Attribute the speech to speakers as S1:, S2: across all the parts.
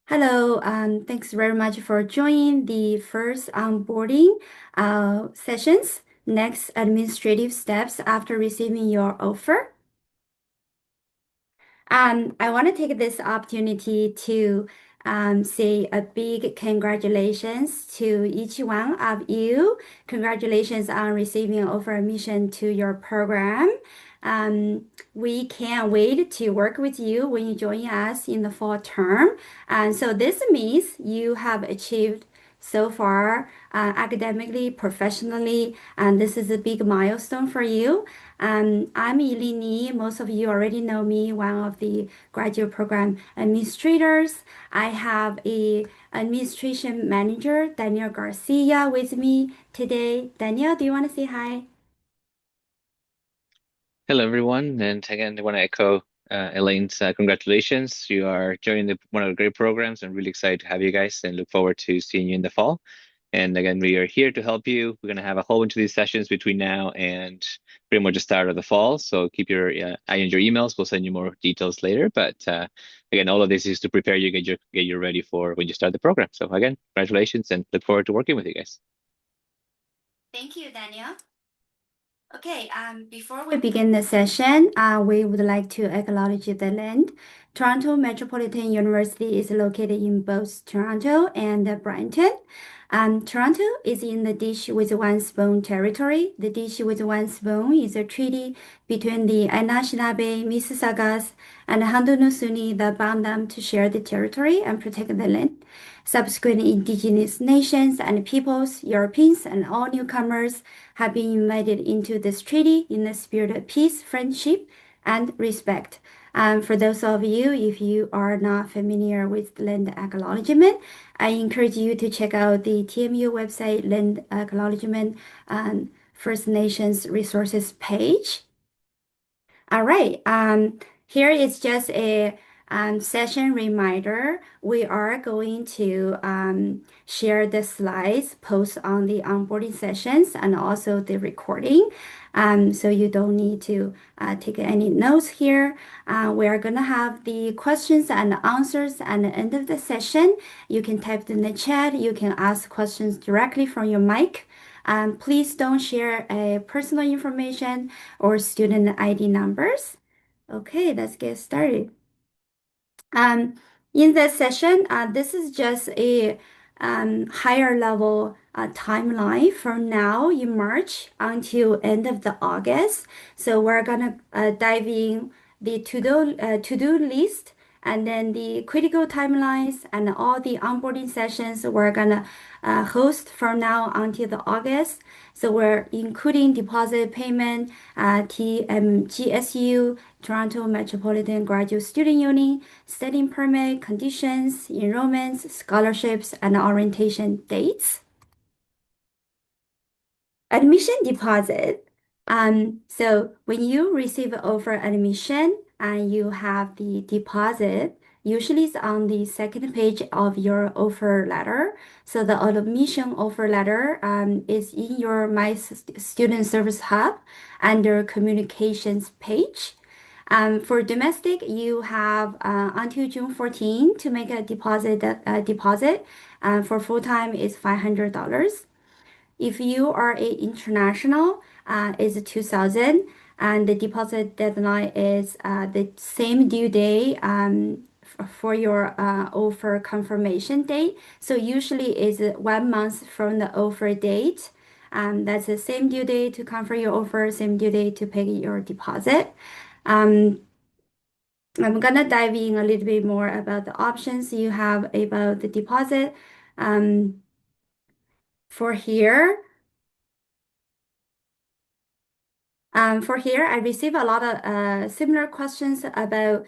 S1: Hello, thanks very much for joining the first onboarding sessions. Next, administrative steps after receiving your offer. I want to take this opportunity to say a big congratulations to each one of you. Congratulations on receiving offer admission to your program. We can't wait to work with you when you join us in the fall term. And so this means you have achieved so far academically, professionally, and this is a big milestone for you. I'm Eleni. Most of you already know me, one of the graduate program administrators. I have a administration manager, Daniel Garcia, with me today. Daniel, do you want to say hi?
S2: Hello, everyone. And again, I want to echo Elaine's congratulations. You are joining one of the great programs. I'm really excited to have you guys and look forward to seeing you in the fall. And again, we are here to help you. We're going to have a whole bunch of these sessions between now and pretty much the start of the fall. So keep your eye on your emails. We'll send you more details later. But again, all of this is to prepare you, get you ready for when you start the program. So again, congratulations and look forward to working with you guys.
S1: Thank you, Daniel. Okay, before we begin the session, we would like to acknowledge the land. Toronto Metropolitan University is located in both Toronto and Brampton. Toronto is in the Dish with One Spoon territory. The Dish with One Spoon is a treaty between the Anishinaabe, Mississaugas, and Haudenosaunee that bound them to share the territory and protect the land. Subsequent indigenous nations and peoples, Europeans, and all newcomers have been invited into this treaty in the spirit of peace, friendship, and respect. For those of you, if you are not familiar with land acknowledgement, I encourage you to check out the TMU website land acknowledgement and First Nations resources page. All right. Here is just a session reminder. We are going to share the slides, post on the onboarding sessions, and also the recording. So you don't need to take any notes here. We are going to have the questions and answers at the end of the session. You can type in the chat. You can ask questions directly from your mic. Please don't share personal information or student ID numbers. Okay, let's get started. Um, in this session, this is just a higher level timeline from now in March until end of the August. So we're gonna dive in the to-do list and then the critical timelines and all the onboarding sessions we're gonna host from now until the August. So we're including deposit payment, TMGSU, Toronto Metropolitan Graduate Student Union, studying permit, conditions, enrollments, scholarships, and orientation dates. Admission deposit. So when you receive offer admission and you have the deposit, usually it's on the second page of your offer letter. So the admission offer letter is in your Student Service Hub under communications page. For domestic, you have until June 14 to make a deposit. For full time, is $500. If you are a international, is 2,000, and the deposit deadline is the same due date for your offer confirmation date. So usually is 1 month from the offer date. That's the same due date to confirm your offer, same due date to pay your deposit. Um, I'm gonna dive in a little bit more about the options you have about the deposit. Um, for here. For here, I receive a lot of similar questions about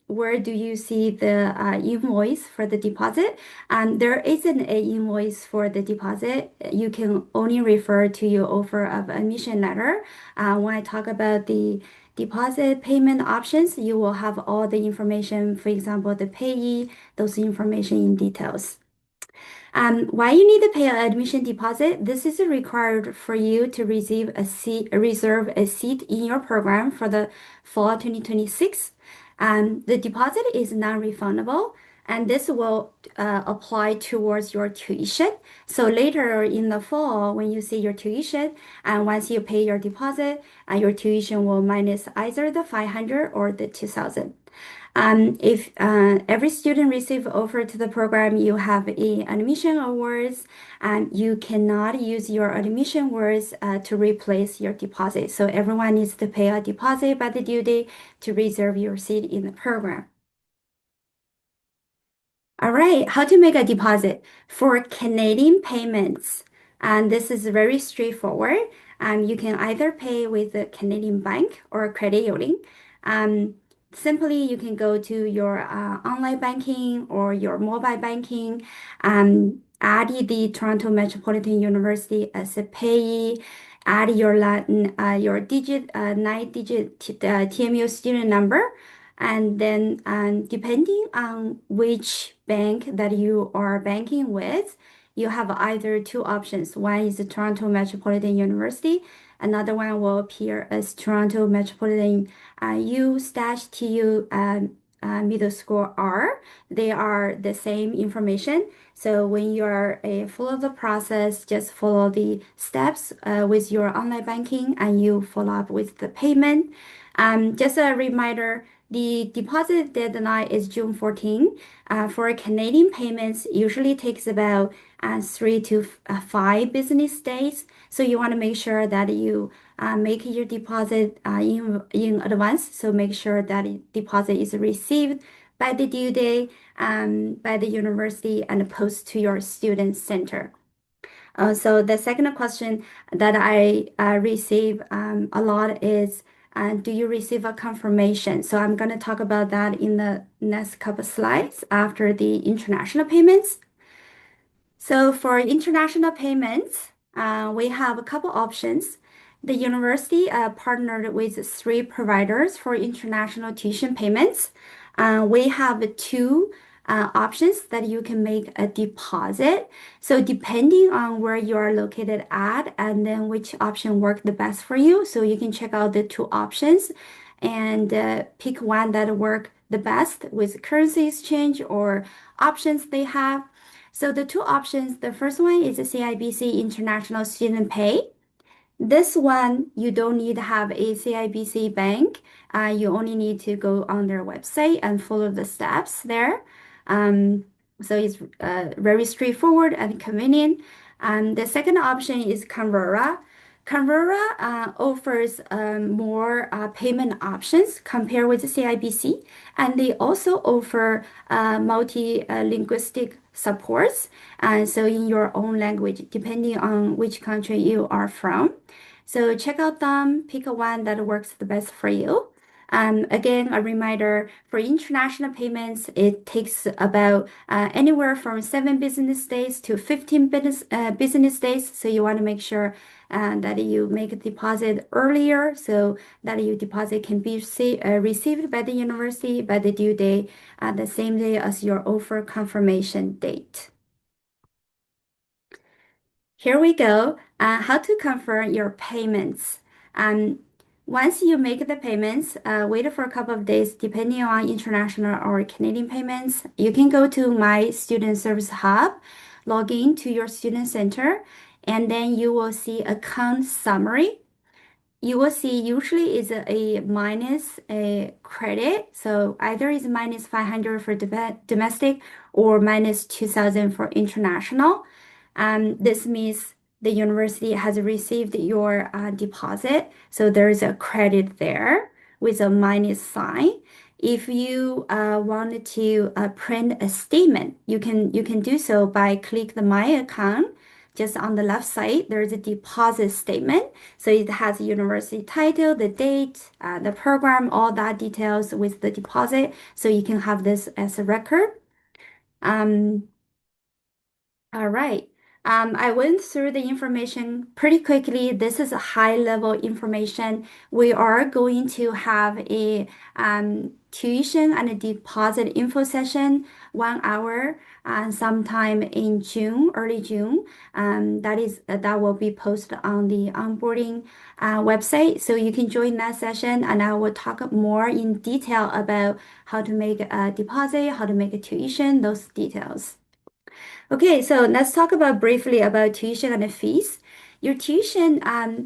S1: where do you see the invoice for the deposit? There isn't an invoice for the deposit. You can only refer to your offer of admission letter. When I talk about the deposit payment options, you will have all the information, for example, the payee, those information in details. Why you need to pay an admission deposit? This is required for you to receive a seat, reserve a seat in your program for the fall 2026. The deposit is non-refundable. and this will apply towards your tuition. So later in the fall, when you see your tuition, and once you pay your deposit, your tuition will minus either the 500 or the 2000. If every student receive offer to the program, you have a admission awards, and you cannot use your admission awards to replace your deposit. So everyone needs to pay a deposit by the due date to reserve your seat in the program. All right, how to make a deposit for Canadian payments. And this is very straightforward. You can either pay with a Canadian bank or credit union. Um, Simply, you can go to your online banking or your mobile banking, add the Toronto Metropolitan University as a payee, add your nine-digit TMU student number. And then, depending on which bank that you are banking with, you have either two options. One is the Toronto Metropolitan University. Another one will appear as Toronto Metropolitan U/TU Middle School R. They are the same information. So when you are follow the process, just follow the steps with your online banking, and you follow up with the payment. Just a reminder, the deposit deadline is June 14. For Canadian payments, usually takes about 3 to 5 business days. So you want to make sure that you make your deposit in advance. So make sure that deposit is received by the due date by the university and post to your student center. So the second question that I receive a lot is, do you receive a confirmation? So I'm going to talk about that in the next couple slides after the international payments. So for international payments, we have a couple options. The university partnered with 3 providers for international tuition payments. We have two options that you can make a deposit. So depending on where you are located at, and then which option worked the best for you. So you can check out the two options and pick one that work the best with currency exchange or options they have. So the two options, the first one is the CIBC International Student Pay. This one, you don't need to have a CIBC bank. You only need to go on their website and follow the steps there. So it's very straightforward and convenient. The second option is Convera. Convera offers more payment options compared with the CIBC, and they also offer multi-linguistic supports. So in your own language, depending on which country you are from. So check out them, pick a one that works the best for you. Again, a reminder for international payments, it takes about anywhere from 7 business days to 15 business days. So you want to make sure that you make a deposit earlier so that your deposit can be received by the university by the due date the same day as your offer confirmation date. Here we go. How to confirm your payments. Once you make the payments, wait for a couple of days, depending on international or Canadian payments. You can go to My Student Service Hub, log in to your student center, and then you will see account summary. You will see usually is a minus a credit. So either is minus 500 for domestic or minus 2000 for international. This means the university has received your deposit. So there's a credit there with a minus sign. If you wanted to print a statement, you can do so by click the My Account. Just on the left side, there's a deposit statement. So it has university title, the date, the program, all that details with the deposit. So you can have this as a record. Um, all right. I went through the information pretty quickly. This is a high level information. We are going to have a tuition and a deposit info session, 1 hour, sometime in June, early June. That will be posted on the onboarding website, so you can join that session, and I will talk more in detail about how to make a deposit, how to make a tuition, those details. Okay, so let's talk about briefly about tuition and fees. Your tuition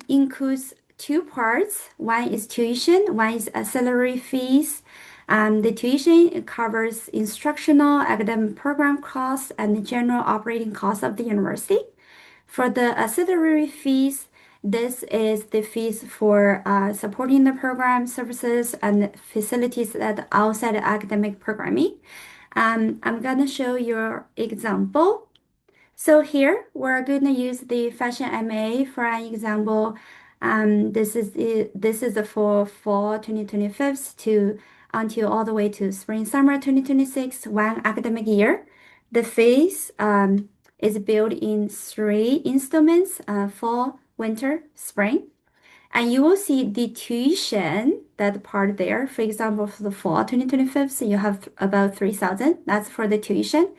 S1: includes two parts. One is tuition, one is auxiliary fees. The tuition covers instructional, academic program costs, and the general operating costs of the university. For the auxiliary fees, this is the fees for supporting the program services and facilities that outside academic programming. I'm gonna show your example. So here we're going to use the Fashion MA for an example. This is for fall 2025 to until all the way to spring summer 2026, 1 academic year. The fees is built in 3 installments: fall, winter, spring. And you will see the tuition, that part there. For example, for the fall 2025, so you have about 3,000. That's for the tuition.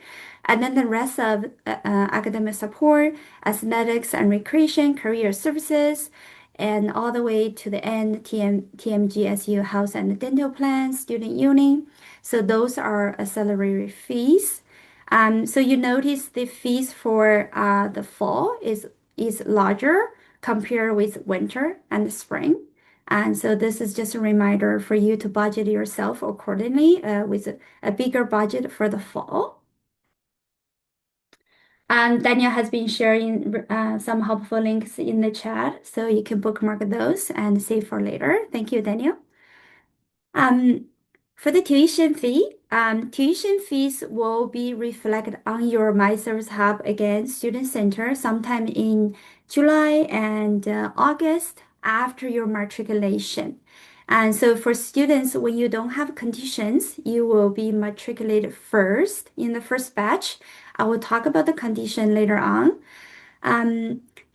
S1: And then the rest of academic support, athletics and recreation, career services, and all the way to the end, TMGSU health and dental plan, student union. So those are auxiliary fees. So you notice the fees for the fall is larger compared with winter and spring. And so this is just a reminder for you to budget yourself accordingly with a bigger budget for the fall. Daniel has been sharing some helpful links in the chat, so you can bookmark those and save for later. Thank you, Daniel. Um, for the tuition fees will be reflected on your My Service Hub again, Student Center, sometime in July and August after your matriculation. And so for students, when you don't have conditions, you will be matriculated first in the first batch. I will talk about the condition later on.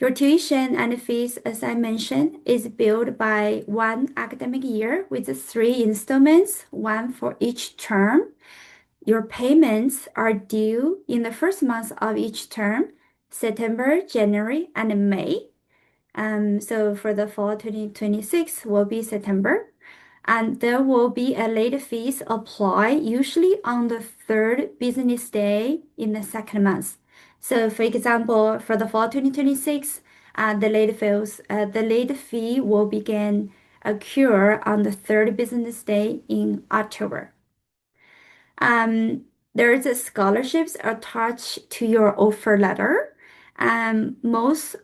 S1: Your tuition and fees, as I mentioned, is billed by 1 academic year with 3 installments, one for each term. Your payments are due in the first month of each term, September, January, and May. So for the fall 2026 will be September. And there will be a late fees applied usually on the third business day in the second month. So for example, for the fall 2026, the late fee will begin occur on the third business day in October. There's a scholarships attached to your offer letter. Most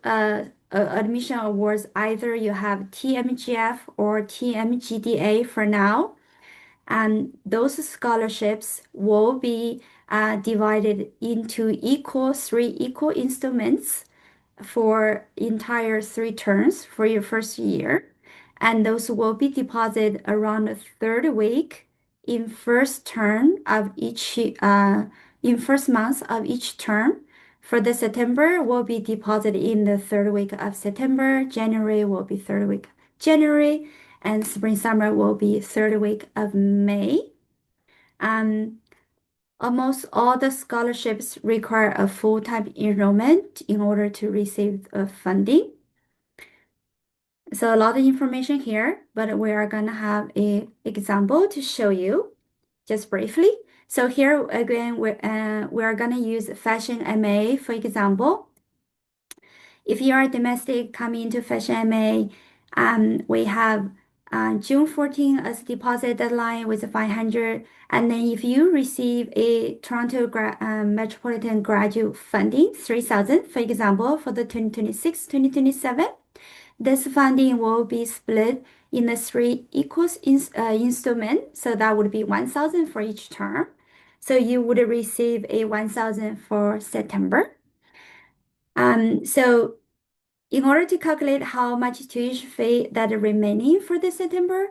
S1: admission awards, either you have TMGF or TMGDA for now. Those scholarships will be divided into 3 equal installments for entire 3 terms for your first year. And those will be deposited around the third week in first term of each in first month of each term. For the September will be deposited in the third week of September. January will be third week January, and spring summer will be third week of May. Almost all the scholarships require a full-time enrollment in order to receive funding. So a lot of information here, but we are gonna have a example to show you just briefly. So here again, we're gonna use Fashion MA for example. If you are domestic coming into Fashion MA, we have June 14 as deposit deadline with 500. And then if you receive a Toronto Metropolitan Graduate Funding, 3,000, for example, for the 2026-2027, this funding will be split in the 3 equal installments. So that would be 1,000 for each term. So you would receive a 1,000 for September. So in order to calculate how much tuition fee that is remaining for the September,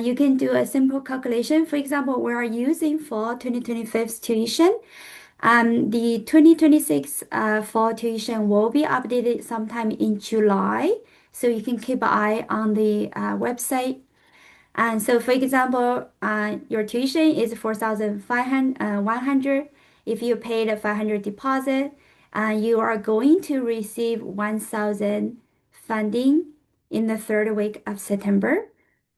S1: you can do a simple calculation. For example, we are using for 2025 tuition. The 2026 fall tuition will be updated sometime in July, so you can keep an eye on the website. And so, for example, your tuition is 4,100. If you paid a 500 deposit, you are going to receive 1,000 funding in the third week of September.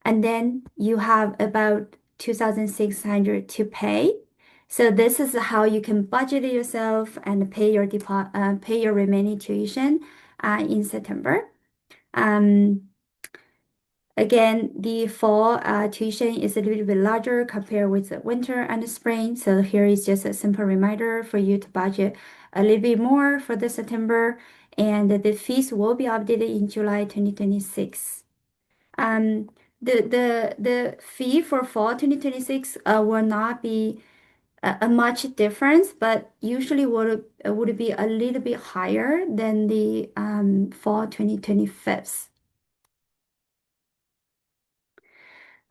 S1: And then you have about 2,600 to pay. So this is how you can budget yourself and pay your remaining tuition in September. Um, Again, the fall tuition is a little bit larger compared with the winter and the spring. So here is just a simple reminder for you to budget a little bit more for the September, and the fees will be updated in July 2026. Um, the fee for fall 2026 will not be a much difference, but usually would be a little bit higher than the fall 2025.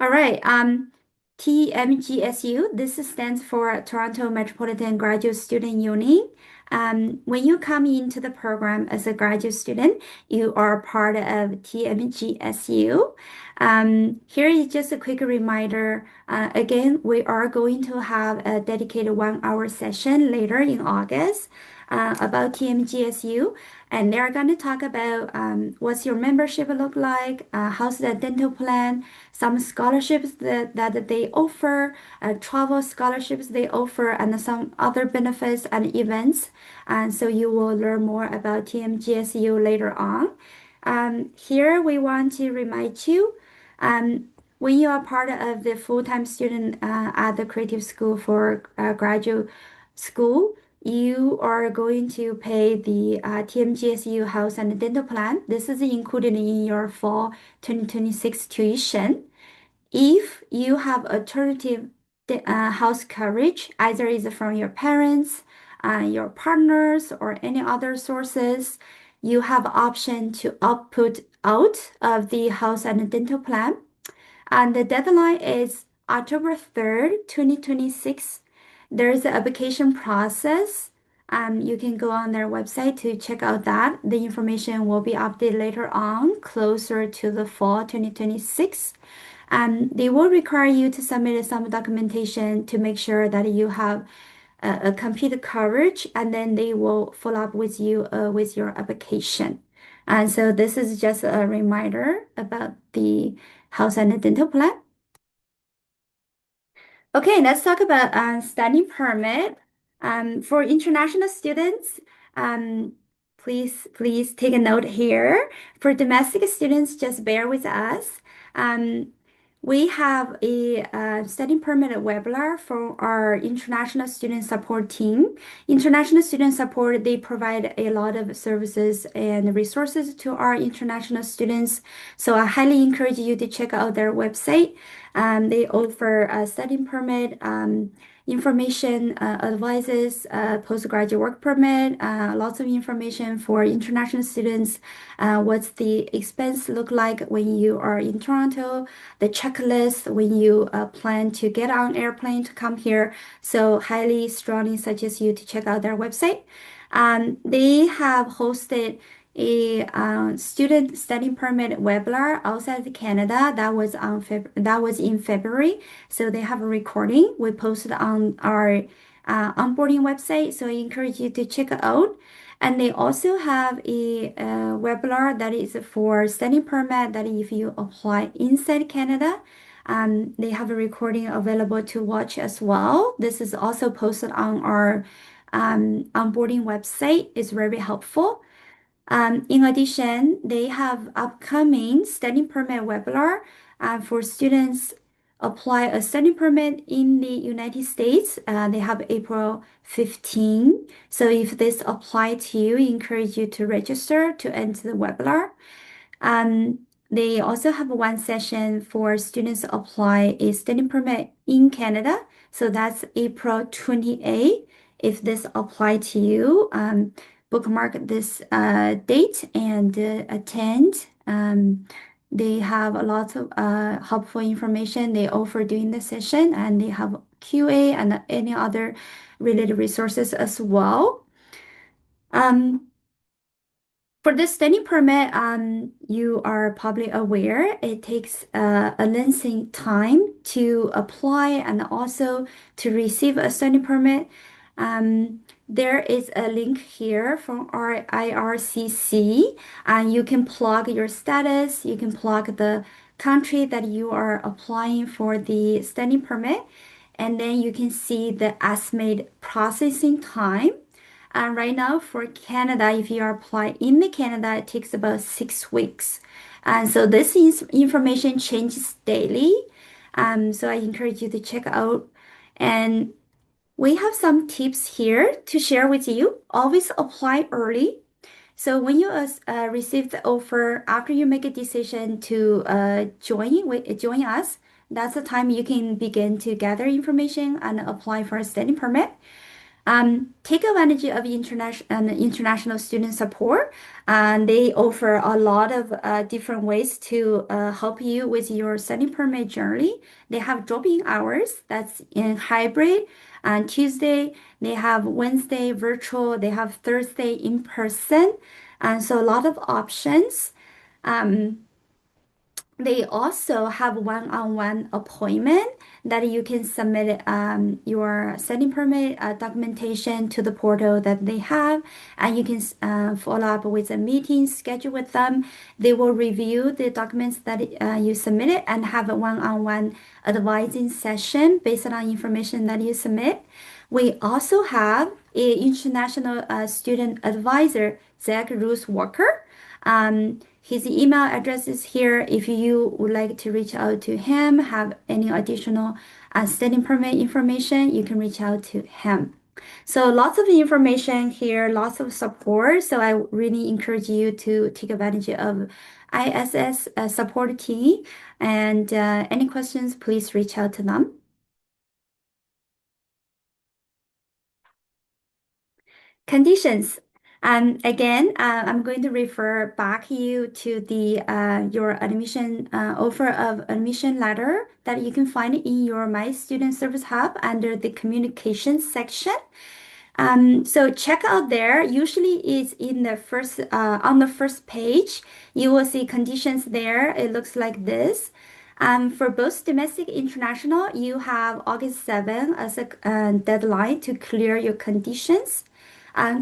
S1: All right. TMGSU, this stands for Toronto Metropolitan Graduate Student Union. When you come into the program as a graduate student, you are part of TMGSU. Here is just a quick reminder. Again, we are going to have a dedicated 1 hour session later in August about TMGSU. And they're going to talk about what's your membership look like, how's the dental plan, some scholarships that they offer, travel scholarships they offer, and some other benefits and events. And so you will learn more about TMGSU later on. Here we want to remind you, when you are part of the full-time student at the Creative School for graduate school, you are going to pay the TMGSU House and Dental Plan. This is included in your fall 2026 tuition. If you have alternative house coverage, either is from your parents, your partners, or any other sources, you have option to output out of the house and dental plan. And the deadline is October 3rd, 2026. There's an application process. You can go on their website to check out that. The information will be updated later on, closer to the fall 2026. They will require you to submit some documentation to make sure that you have a complete coverage, and then they will follow up with you with your application. And so this is just a reminder about the house and dental plan. Okay, let's talk about study permit. For international students, um, please take a note here. For domestic students, just bear with us. Um, we have a study permit webinar for our international student support team. International student support, they provide a lot of services and resources to our international students. So I highly encourage you to check out their website. They offer a study permit, information, advices, postgraduate work permit, lots of information for international students. What's the expense look like when you are in Toronto? The checklist when you plan to get on airplane to come here. So highly, strongly suggest you to check out their website. They have hosted a student study permit webinar outside of Canada that was in February. So they have a recording we posted on our onboarding website. So I encourage you to check it out. And they also have a webinar that is for study permit that if you apply inside Canada, they have a recording available to watch as well. This is also posted on our onboarding website. It's very helpful. In addition, they have upcoming study permit webinar for students apply a study permit in the United States. They have April 15. So if this apply to you, I encourage you to register to enter the webinar. They also have one session for students to apply a study permit in Canada. So that's April 28. If this apply to you, bookmark this date and attend. They have lots of helpful information they offer during the session, and they have QA and any other related resources as well. Um, for the study permit, you are probably aware it takes a lengthy time to apply and also to receive a study permit. There is a link here from our IRCC, and you can plug your status, you can plug the country that you are applying for the study permit, and then you can see the estimated processing time. And right now for Canada, if you apply in the Canada, it takes about 6 weeks. And so this is information changes daily. So I encourage you to check out. And we have some tips here to share with you. Always apply early. So when you receive the offer, after you make a decision to join us, that's the time you can begin to gather information and apply for a study permit. Take advantage of international student support, and they offer a lot of different ways to help you with your study permit journey. They have drop-in hours that's in hybrid. On Tuesday, they have Wednesday virtual, they have Thursday in person, and so a lot of options. Um, they also have one-on-one appointment that you can submit your study permit documentation to the portal that they have, and you can follow up with a meeting schedule with them. They will review the documents that you submitted and have a one-on-one advising session based on information that you submit. We also have an international student advisor, Zach Ruth Walker. His email address is here. If you would like to reach out to him, have any additional study permit information, you can reach out to him. So lots of information here, lots of support. So I really encourage you to take advantage of ISS support team. And any questions, please reach out to them. Conditions. Again, I'm going to refer back you to the your admission offer of admission letter that you can find in your My Student Service Hub under the communications section. So check out there. Usually it's in the first on the first page. You will see conditions there. It looks like this. For both domestic international, you have August 7 as a deadline to clear your conditions.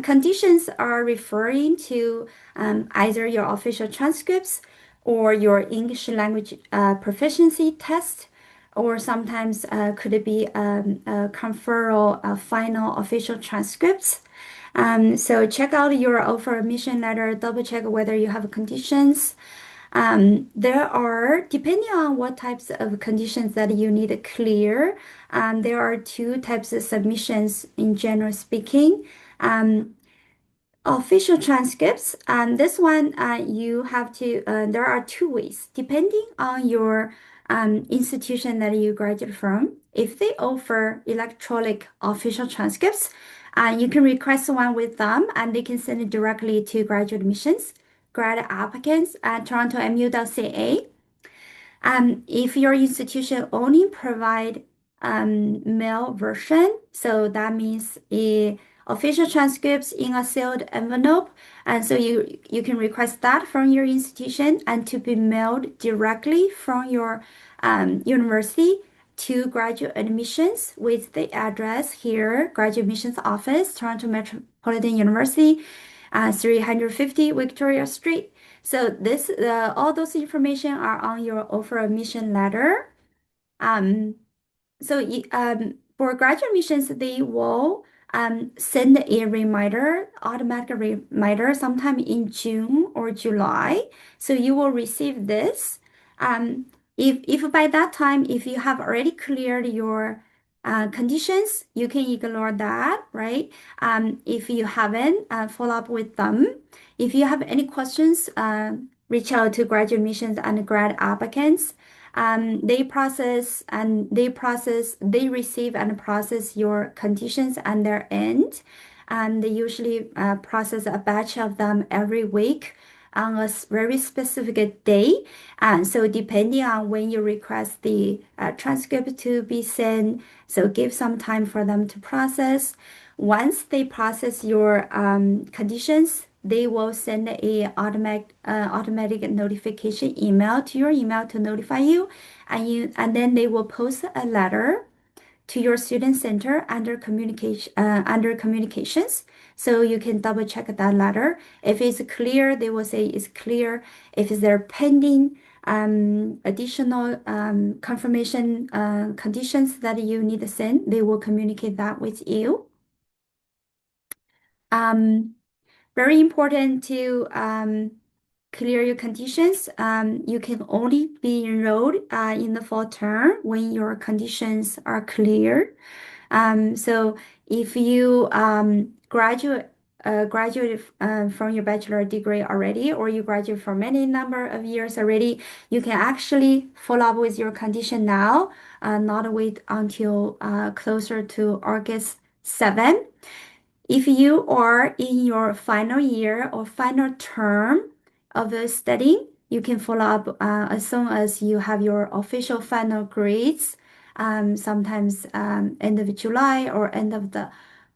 S1: Conditions are referring to either your official transcripts or your English language proficiency test, or sometimes could it be a conferral final official transcripts. So check out your offer admission letter, double check whether you have conditions. There are, depending on what types of conditions that you need to clear, there are two types of submissions in general speaking. Um, Official transcripts, this one you have to, there are two ways depending on your institution that you graduate from. If they offer electronic official transcripts, you can request one with them and they can send it directly to graduate admissions, grad applicants at torontomu.ca. If your institution only provide mail version, so that means official transcripts in a sealed envelope, and so you can request that from your institution and to be mailed directly from your university to graduate admissions with the address here, graduate admissions office, Toronto Metropolitan University, 350 Victoria Street. So this, all those information are on your offer admission letter. Um, for graduate admissions, they will send a reminder, automatic reminder, sometime in June or July. So you will receive this. Um, if by that time, if you have already cleared your conditions, you can ignore that, right? If you haven't, follow up with them. If you have any questions, reach out to graduate admissions and grad applicants. They receive and process your conditions on their end. And they usually process a batch of them every week. on a very specific day. And so depending on when you request the transcript to be sent, so give some time for them to process. Once they process your conditions, they will send a automatic notification email to your email to notify you, and then they will post a letter to your student center under communications. So you can double check that letter. If it's clear, they will say it's clear. If they're pending additional confirmation conditions that you need to send, they will communicate that with you. Um, Very important to clear your conditions. You can only be enrolled in the fall term when your conditions are clear. So if you graduate from your bachelor degree already, or you graduate for many number of years already, you can actually follow up with your condition now, not wait until closer to August 7th. If you are in your final year or final term of the study, you can follow up as soon as you have your official final grades, sometimes end of July or end of the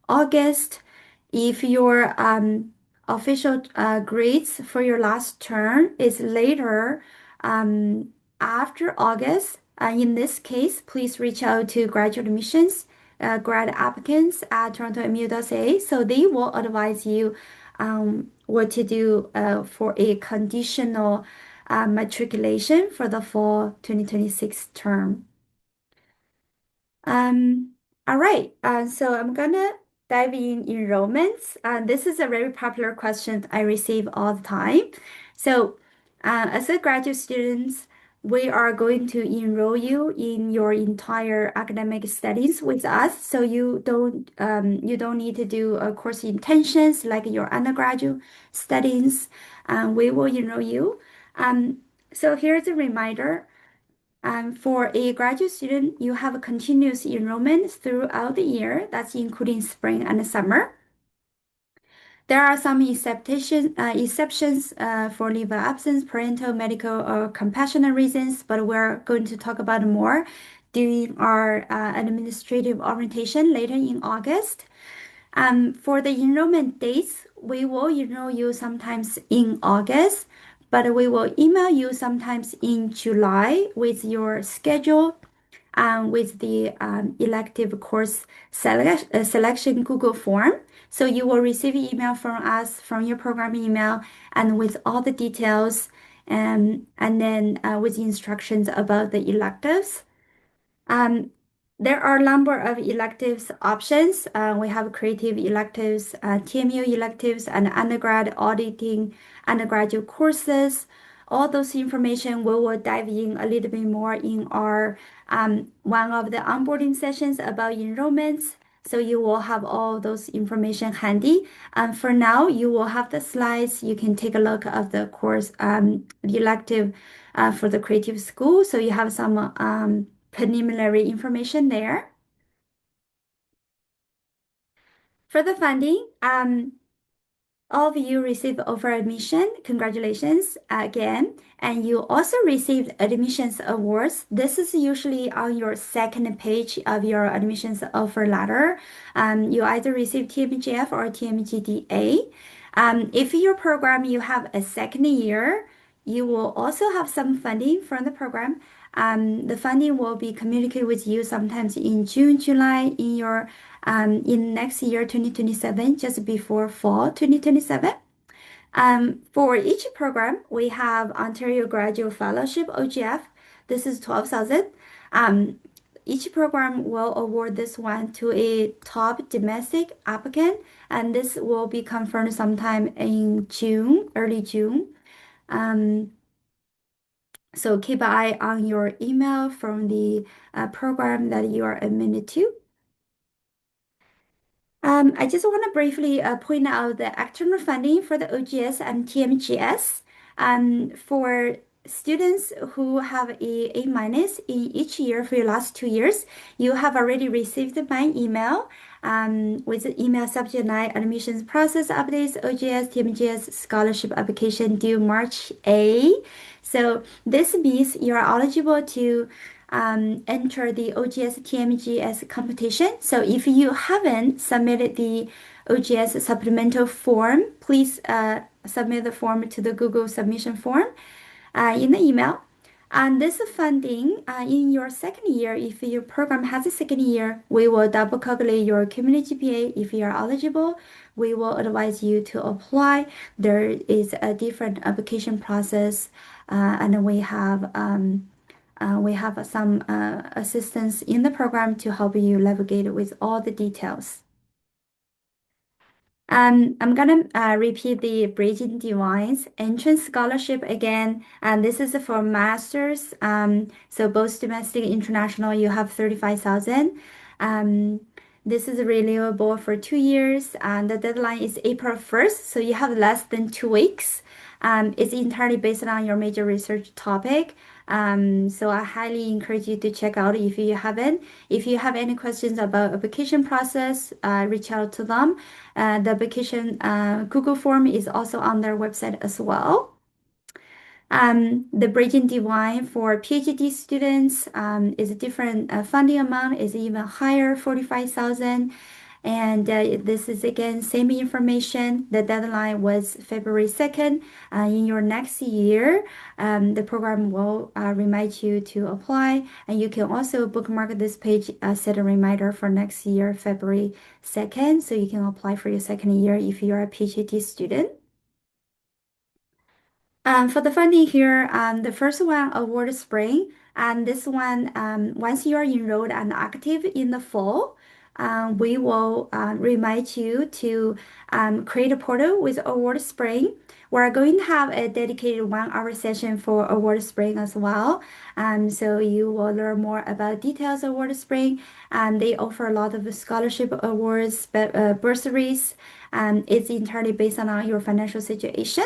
S1: August. If your official grades for your last term is later, um, after August, in this case, please reach out to graduate admissions, grad applicants at torontomu.ca, so they will advise you what to do for a conditional matriculation for the fall 2026 term. Um, all right, so I'm gonna dive in enrollments. This is a very popular question I receive all the time. So, as a graduate student, we are going to enroll you in your entire academic studies with us. So you don't need to do a course intentions like your undergraduate studies. We will enroll you. Um, so here's a reminder. For a graduate student, you have a continuous enrollment throughout the year. That's including spring and summer. There are some exceptions for leave of absence, parental, medical, or compassionate reasons, but we're going to talk about more during our administrative orientation later in August. For the enrollment dates, we will enroll you sometimes in August, but we will email you sometimes in July with your schedule, with the elective course selection Google form. So you will receive email from us from your program email and with all the details, and then with instructions about the electives. Um, there are a number of electives options. We have creative electives, TMU electives, and undergrad auditing, undergraduate courses. All those information we will dive in a little bit more in our one of the onboarding sessions about enrollments. So you will have all those information handy. For now, you will have the slides. You can take a look of the course, the elective for the creative school. So you have some preliminary information there. For the funding, all of you received offer admission. Congratulations again. And you also received admissions awards. This is usually on your second page of your admissions offer letter. You either receive TMGF or TMGDA. If your program you have a second year, you will also have some funding from the program. The funding will be communicated with you sometimes in June, July in your in next year 2027, just before fall 2027. For each program, we have Ontario Graduate Fellowship OGF. This is 12,000. Each program will award this one to a top domestic applicant, and this will be confirmed sometime in June, early June. So keep an eye on your email from the program that you are admitted to. I just want to briefly point out the external funding for the OGS and TMGS. For students who have A minus in each year for your last 2 years, you have already received my email with the email subject line admissions process updates, OGS, TMGS scholarship application due March A. So this means you are eligible to enter the OGS TMGS competition. So if you haven't submitted the OGS supplemental form, please submit the form to the Google submission form in the email. And this funding in your second year, if your program has a second year, we will double calculate your cumulative GPA. If you are eligible, we will advise you to apply. There is a different application process, and we have some assistance in the program to help you navigate with all the details. I'm gonna repeat the Bridging Divines entrance scholarship again, and this is for masters. So both domestic and international, you have 35,000. Um, this is renewable for 2 years, and the deadline is April 1st, so you have less than 2 weeks. It's entirely based on your major research topic. So I highly encourage you to check out if you haven't. If you have any questions about application process, reach out to them. The application Google form is also on their website as well. The Bridging Divine for PhD students is a different funding amount is even higher, 45,000. And this is again same information. The deadline was February 2nd. In your next year, the program will remind you to apply, and you can also bookmark this page, set a reminder for next year, February 2nd, so you can apply for your second year if you're a PhD student. For the funding here, the first one, Award Spring, and this one, once you are enrolled and active in the fall, we will remind you to create a portal with Award Spring. We're going to have a dedicated 1 hour session for Award Spring as well. So you will learn more about details of Award Spring. They offer a lot of scholarship awards, bursaries. It's entirely based on your financial situation.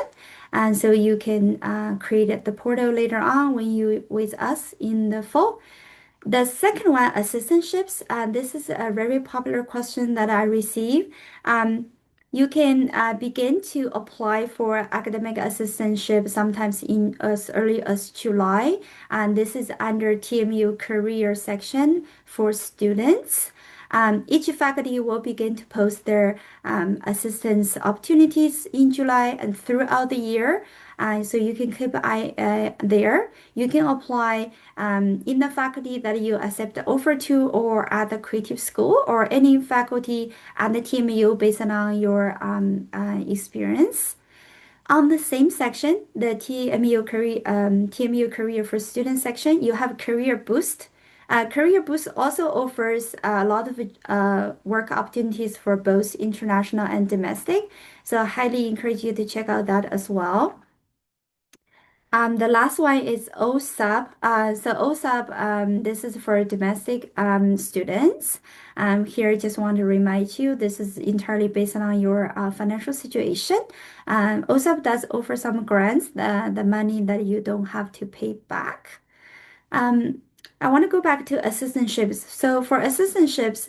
S1: And so you can create the portal later on when you with us in the fall. The second one, assistantships. This is a very popular question that I receive. You can begin to apply for academic assistantship sometimes in as early as July, and this is under TMU career section for students. Each faculty will begin to post their assistance opportunities in July and throughout the year. So you can keep an eye there. You can apply in the faculty that you accept the offer to, or at the creative school, or any faculty at the TMU based on your experience. On the same section, the TMU Career for Students section, you have Career Boost. Career Boost also offers a lot of work opportunities for both international and domestic. So I highly encourage you to check out that as well. The last one is OSUP. So OSUP, this is for domestic students. Here, I just want to remind you, this is entirely based on your financial situation. OSUP does offer some grants, the money that you don't have to pay back. Um, I want to go back to assistantships. So for assistantships,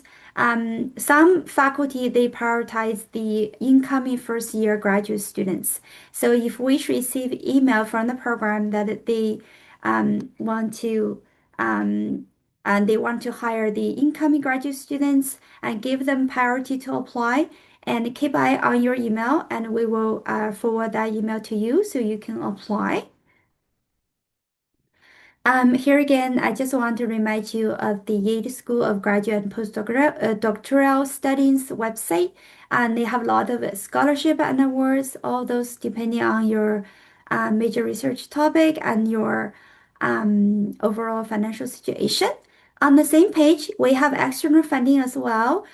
S1: some faculty they prioritize the incoming first year graduate students. So if we receive email from the program that they want to and they want to hire the incoming graduate students and give them priority to apply, and keep eye on your email, and we will forward that email to you so you can apply. Here again, I just want to remind you of the Yale School of Graduate and Postdoctoral Doctoral Studies website, and they have a lot of scholarship and awards, all those depending on your major research topic and your overall financial situation. On the same page, we have external funding as well,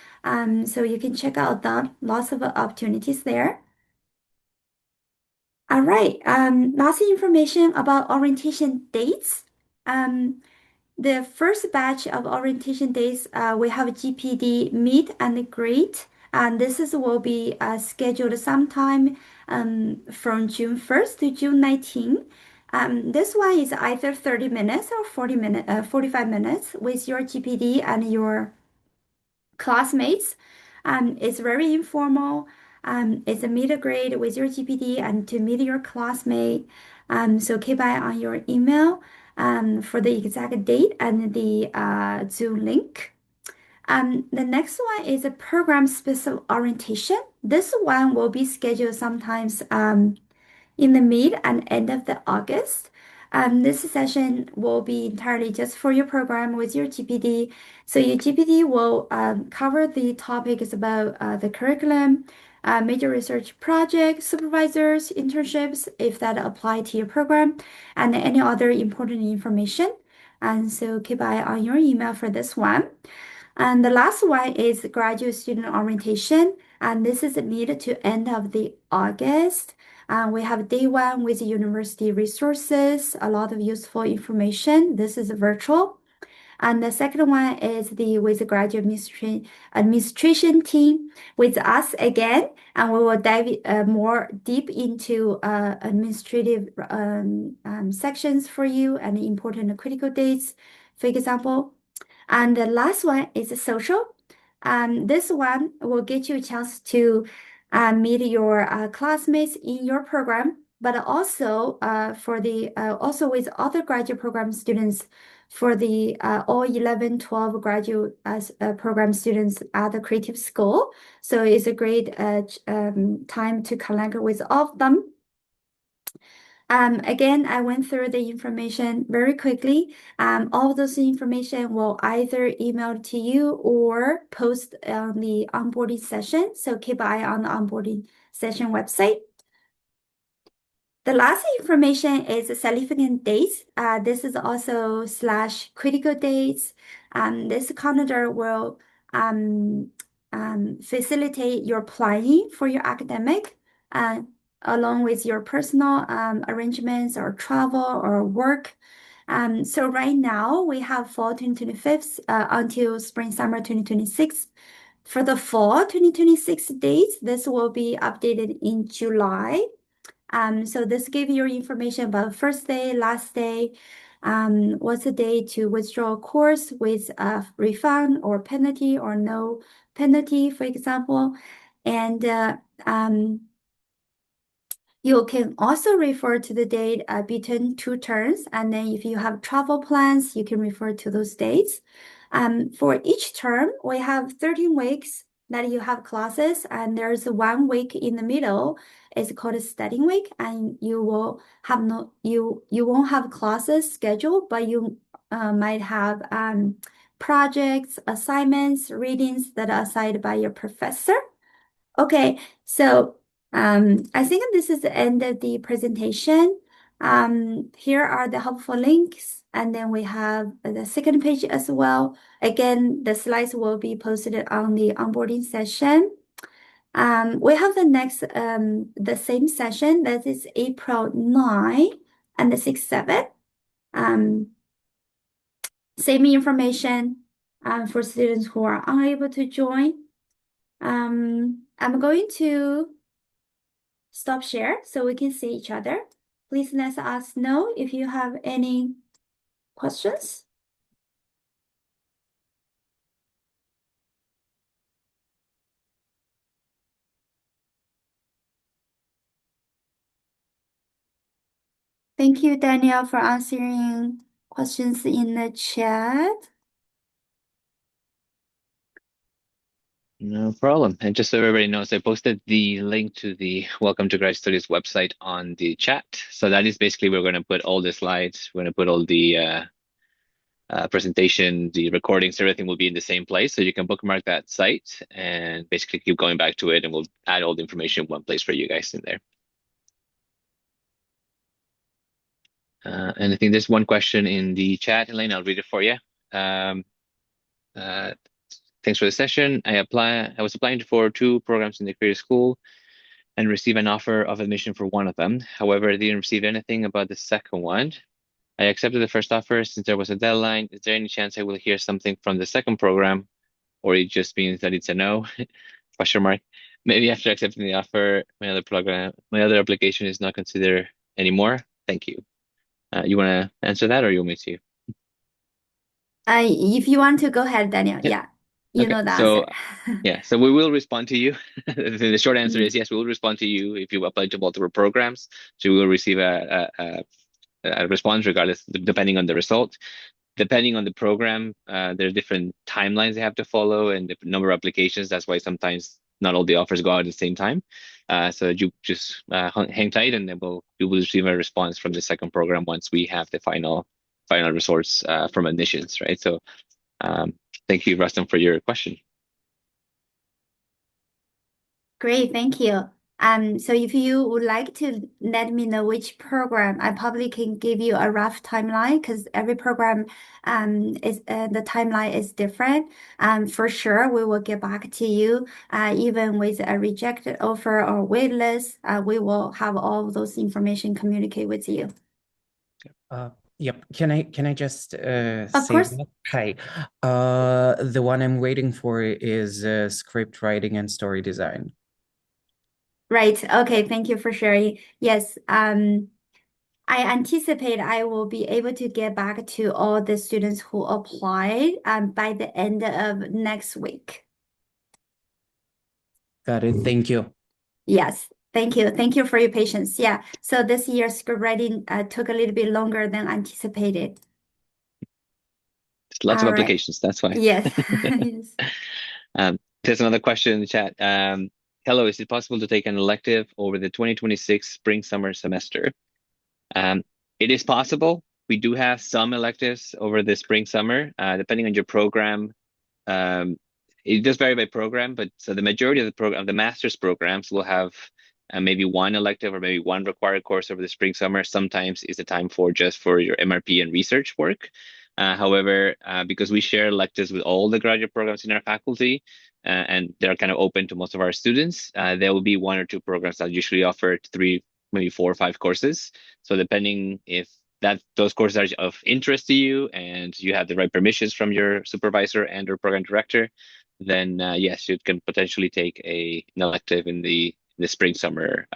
S1: so you can check out that. Lots of opportunities there. All right, lots of information about orientation dates. Um, the first batch of orientation days, we have GPD meet and greet, and this is will be scheduled sometime from June 1st to June 19th. This one is either 30 minutes or 45 minutes with your GPD and your classmates. It's very informal. It's a middle grade with your GPD and to meet your classmate. So keep eye on your email for the exact date and the Zoom link. The next one is a program specific orientation. This one will be scheduled sometimes in the mid and end of the August. This session will be entirely just for your program with your GPD. So your GPD will cover the topics about the curriculum, major research projects, supervisors, internships, if that apply to your program, and any other important information. And so keep eye on your email for this one. And the last one is graduate student orientation. And this is mid to end of the August. We have day one with university resources, a lot of useful information. This is virtual. And the second one is the with the graduate administration team with us again, and we will dive more deep into administrative sections for you and important critical dates, for example. And the last one is social. This one will get you a chance to meet your classmates in your program, but also for the also with other graduate program students for the all 11, 12 graduate program students at the creative school. So it's a great time to connect with all of them. Again, I went through the information very quickly. All of those information will either email to you or post on the onboarding session. So keep an eye on the onboarding session website. The last information is significant dates. This is also slash critical dates. This calendar will facilitate your planning for your academic, along with your personal arrangements or travel or work. So right now we have fall 2025 until spring summer 2026. For the fall 2026 dates, this will be updated in July. So this gives you information about first day, last day, what's the day to withdraw a course with a refund or penalty or no penalty, for example. And you can also refer to the date between two terms. And then if you have travel plans, you can refer to those dates. For each term, we have 13 weeks that you have classes, and there's 1 week in the middle. It's called a studying week, and you will have you won't have classes scheduled, but you might have projects, assignments, readings that are assigned by your professor. Okay, so I think this is the end of the presentation. Here are the helpful links, and then we have the second page as well. Again, the slides will be posted on the onboarding session. We have the next, the same session, that is April 9 and the 6, 7. Same information for students who are unable to join. I'm going to stop share so we can see each other. Please let us know if you have any questions. Thank you, Daniel, for answering questions in the chat.
S2: No problem. And just so everybody knows, I posted the link to the Welcome to Grad Studies website on the chat. So that is basically we're going to put all the slides, we're going to put all the presentation, the recordings, everything will be in the same place. So you can bookmark that site and basically keep going back to it, and we'll add all the information in one place for you guys in there. And I think there's one question in the chat, Elaine, I'll read it for you. Thanks for the session. I was applying for 2 programs in the career school and received an offer of admission for one of them. However, I didn't receive anything about the second one. I accepted the first offer since there was a deadline. Is there any chance I will hear something from the second program, or it just means that it's a no? Question mark. Maybe after accepting the offer, my other application is not considered anymore. Thank you. You want to answer that, or you want me to?
S1: If you want to go ahead, Daniel.
S2: Yeah.
S1: Yeah, you
S2: Okay.
S1: know the
S2: So
S1: answer.
S2: yeah, so we will respond to you. The short answer
S1: Mm,
S2: is yes, we will respond to you if you apply to multiple programs. So you will receive a response regardless, depending on the result. Depending on the program, there are different timelines they have to follow and the number of applications. That's why sometimes not all the offers go out at the same time. So you just hang tight, and then you will receive a response from the second program once we have the final results from admissions, right? So um, thank you, Rustam, for your question.
S1: Great, thank you. So if you would like to let me know which program, I probably can give you a rough timeline because every program is the timeline is different. For sure, we will get back to you. Even with a rejected offer or wait list, we will have all of those information communicate with you.
S3: Uh, yep. Can I just
S1: Of
S3: say
S1: course.
S3: that? Hi. The one I'm waiting for is script writing and story design.
S1: Right. Okay. Thank you for sharing. Yes. I anticipate I will be able to get back to all the students who applied by the end of next week.
S3: Got it. Thank you.
S1: Yes. Thank you. Thank you for your patience. Yeah. So this year's script writing took a little bit longer than anticipated.
S2: Just lots of
S1: All right.
S2: applications. That's why.
S1: Yes. Yes.
S2: There's another question in the chat. Hello, is it possible to take an elective over the 2026 spring summer semester? Um, it is possible. We do have some electives over the spring summer, depending on your program. Um, it does vary by program, but so the majority of the master's programs will have maybe one elective or maybe one required course over the spring summer. Sometimes it's a time for just for your MRP and research work. However, because we share electives with all the graduate programs in our faculty, and they're kind of open to most of our students, there will be one or two programs that usually offer three, maybe four or five courses. So depending if that those courses are of interest to you and you have the right permissions from your supervisor and or program director, then yes, you can potentially take an elective in the spring summer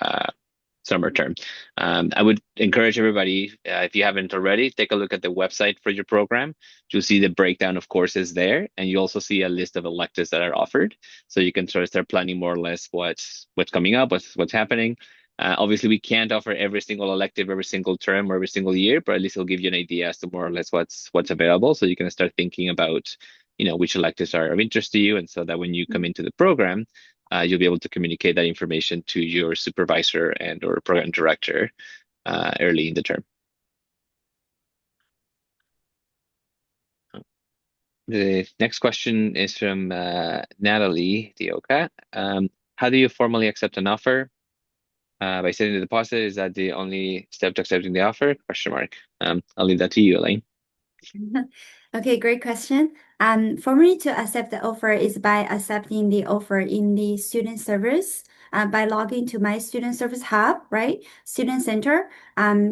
S2: term. I would encourage everybody, if you haven't already, take a look at the website for your program. You'll see the breakdown of courses there, and you also see a list of electives that are offered, so you can sort of start planning more or less what's coming up, what's happening. Obviously, we can't offer every single elective every single term or every single year, but at least it'll give you an idea as to more or less what's available, so you can start thinking about, which electives are of interest to you, and so that when you come into the program, you'll be able to communicate that information to your supervisor and or program director early in the term. The next question is from Natalie Dioka. How do you formally accept an offer? By setting the deposit, is that the only step to accepting the offer? Question mark. I'll leave that to you, Elaine.
S1: Okay, great question. For me to accept the offer is by accepting the offer in the student service, by logging to my student service hub, right? Student center.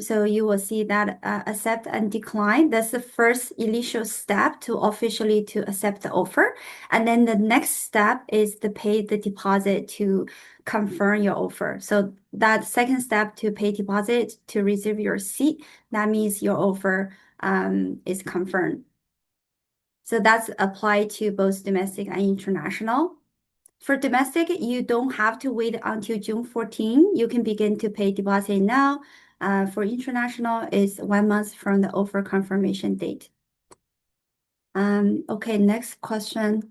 S1: So you will see that accept and decline. That's the first initial step to officially to accept the offer. And then the next step is to pay the deposit to confirm your offer. So that second step to pay deposit to reserve your seat, that means your offer is confirmed. So that's applied to both domestic and international. For domestic, you don't have to wait until June 14. You can begin to pay deposit now. For international, it's 1 month from the offer confirmation date. Okay, next question.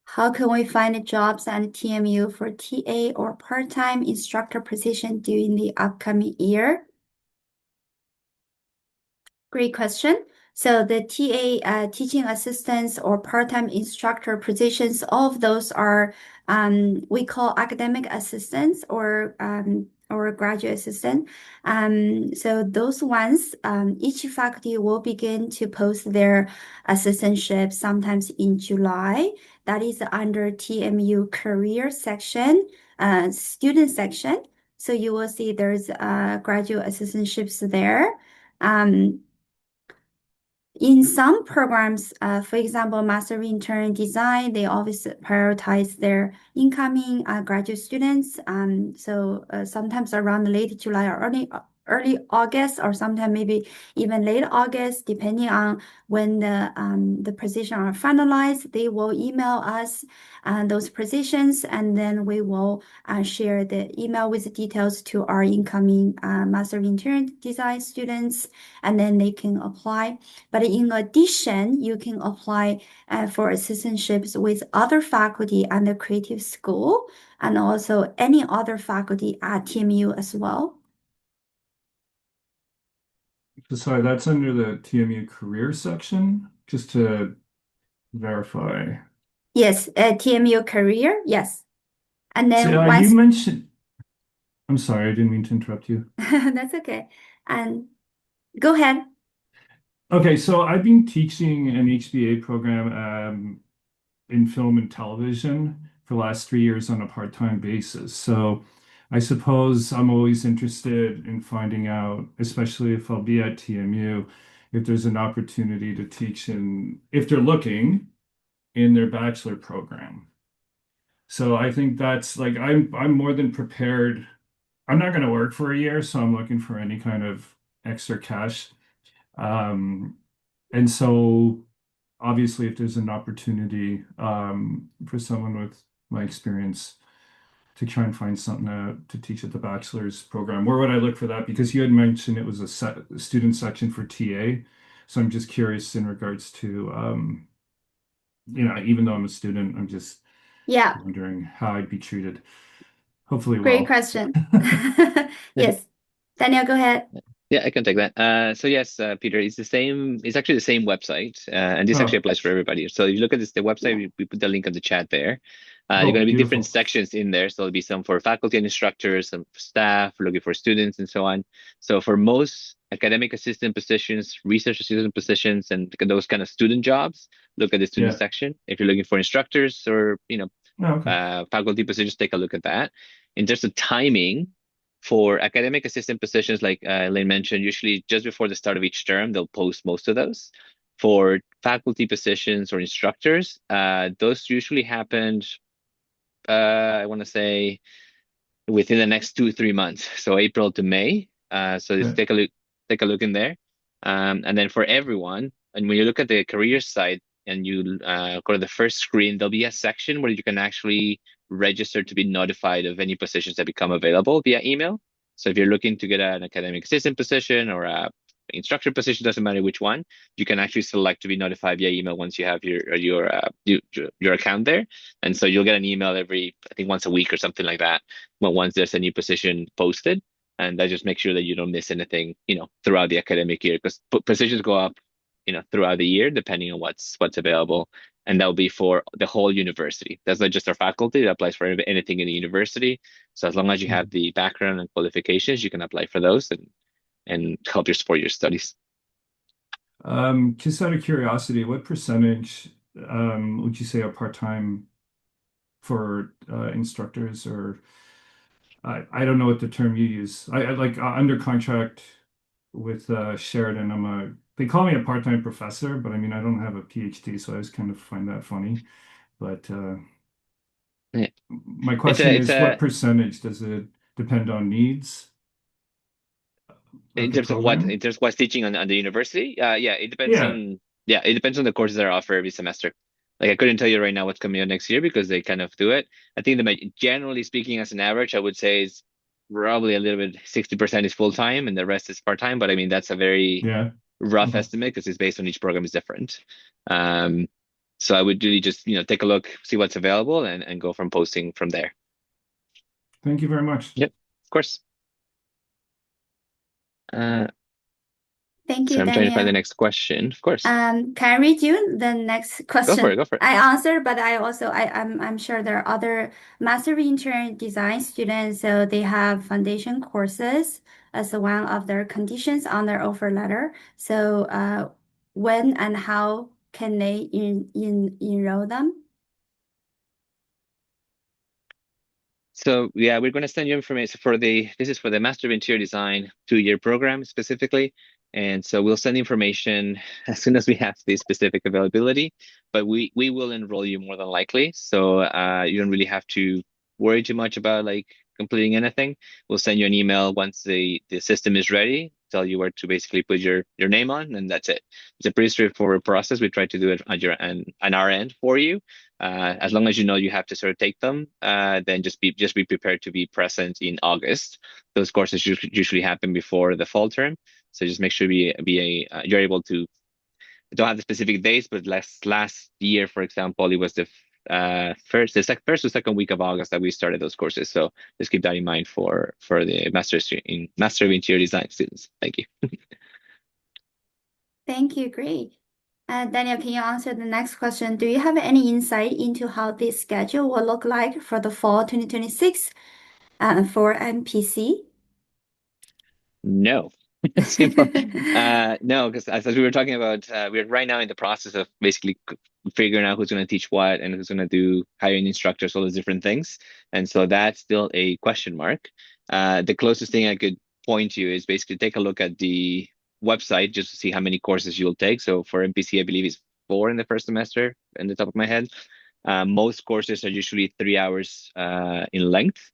S1: How can we find jobs at TMU for TA or part-time instructor position during the upcoming year? Great question. So the TA, teaching assistants or part-time instructor positions, all of those are we call academic assistants or graduate assistant. So those ones, each faculty will begin to post their assistantship sometimes in July. That is under TMU career section, student section. So you will see there's graduate assistantships there. in some programs, for example, Master of Intern Design, they always prioritize their incoming graduate students. So sometimes around late July or early August, or sometimes maybe even late August, depending on when the position are finalized, they will email us those positions, and then we will share the email with the details to our incoming Master of Intern Design students, and then they can apply. But in addition, you can apply for assistantships with other faculty and the creative school, and also any other faculty at TMU as well.
S4: Sorry, that's under the TMU career section, just to verify.
S1: Yes, TMU career, yes. And
S4: So
S1: then
S4: you
S1: once,
S4: mentioned, I'm sorry, I didn't mean to interrupt you.
S1: that's okay. And go ahead.
S4: Okay, so I've been teaching an HBA program in film and television for the last 3 years on a part-time basis. So I suppose I'm always interested in finding out, especially if I'll be at TMU, if there's an opportunity to teach if they're looking in their bachelor program. So I think that's like I'm more than prepared. I'm not going to work for a year, so I'm looking for any kind of extra cash. Um, and so obviously if there's an opportunity for someone with my experience to try and find something to teach at the bachelor's program, where would I look for that? Because you had mentioned it was a student section for TA. So I'm just curious in regards to, even though I'm a student, I'm just
S1: Yeah,
S4: wondering how I'd be treated. Hopefully
S1: great
S4: well.
S1: question. Yes. Daniel, go ahead.
S2: Yeah, I can take that. So yes, Peter, it's the same. It's actually the same website, and this actually
S4: Oh,
S2: applies for everybody. So if you look at the website,
S1: Yeah.
S2: we put the link in the chat there. There are
S4: oh,
S2: going to be different
S4: beautiful.
S2: sections in there. So there'll be some for faculty and instructors, some for staff, looking for students, and so on. So for most academic assistant positions, research assistant positions, and those kind of student jobs, look at the student
S4: Yeah.
S2: section. If you're looking for instructors or
S4: Oh, okay.
S2: faculty positions, take a look at that. In terms of timing, for academic assistant positions, like Elaine mentioned, usually just before the start of each term, they'll post most of those. For faculty positions or instructors, those usually happened, I want to say, within the next 2 3 months, so April to May. So just
S4: Yeah.
S2: take a look in there. And then for everyone, and when you look at the career site and you go to the first screen, there'll be a section where you can actually register to be notified of any positions that become available via email. So if you're looking to get an academic assistant position or a instructor position, doesn't matter which one, you can actually select to be notified via email once you have your account there. And so you'll get an email every, I think, once a week or something like that, but once there's a new position posted. And that just makes sure that you don't miss anything, throughout the academic year, because positions go up, throughout the year, depending on what's available. And that'll be for the whole university. That's not just our faculty, that applies for anything in the university. So as long as you have the background and qualifications, you can apply for those and help your support your studies.
S4: Just out of curiosity, what percentage would you say are part-time for instructors, or I don't know what the term you use. I like under contract with Sheridan. They call me a part-time professor, but I mean I don't have a PhD, so I just kind of find that funny. But
S2: Yeah.
S4: my
S2: It's
S4: question
S2: a it's
S4: is, what
S2: a
S4: percentage does it depend on needs of
S2: in
S4: the
S2: terms of what in
S4: program?
S2: terms of what's teaching on the university.
S4: Yeah,
S2: It depends on the courses that are offered every semester. Like I couldn't tell you right now what's coming out next year because they kind of do it. I think generally speaking, as an average, I would say is probably a little bit 60% is full time and the rest is part time. But I mean that's a very
S4: yeah.
S2: rough
S4: Okay.
S2: estimate because it's based on each program is different. Um, so I would really just take a look, see what's available, and go from posting from there.
S4: Thank you very much.
S2: Yep, of course.
S1: Thank
S2: So
S1: you,
S2: I'm trying to find the
S1: Daniel.
S2: next question. Of course,
S1: Can I read you the next
S2: go for it.
S1: question?
S2: Go for it.
S1: I answered, but I'm sure there are other Master of Intern Design students, so they have foundation courses as one of their conditions on their offer letter. So when and how can they enroll them?
S2: So yeah, we're going to send you information this is for the Master of Interior Design 2-year program specifically. And so we'll send information as soon as we have the specific availability, but we will enroll you more than likely. So you don't really have to worry too much about like completing anything. We'll send you an email once the system is ready, tell you where to basically put your name on, and that's it. It's a pretty straightforward process. We try to do it on our end for you. As long as you know you have to sort of take them, then just be prepared to be present in August. Those courses usually happen before the fall term. So just make sure you're able to. I don't have the specific dates, but last year, for example, it was the first or second week of August that we started those courses. So just keep that in mind for the Master of Interior Design students. Thank you.
S1: Thank you. Great. Daniel, can you answer the next question? Do you have any insight into how this schedule will look like for the fall 2026 for MPC?
S2: No. Simple. No, because as we were talking about, we're right now in the process of basically figuring out who's going to teach what and who's going to do hiring instructors, all those different things. And so that's still a question mark. The closest thing I could point you is basically take a look at the website just to see how many courses you'll take. So for MPC, I believe it's 4 in the first semester, in the top of my head. Most courses are usually 3 hours in length.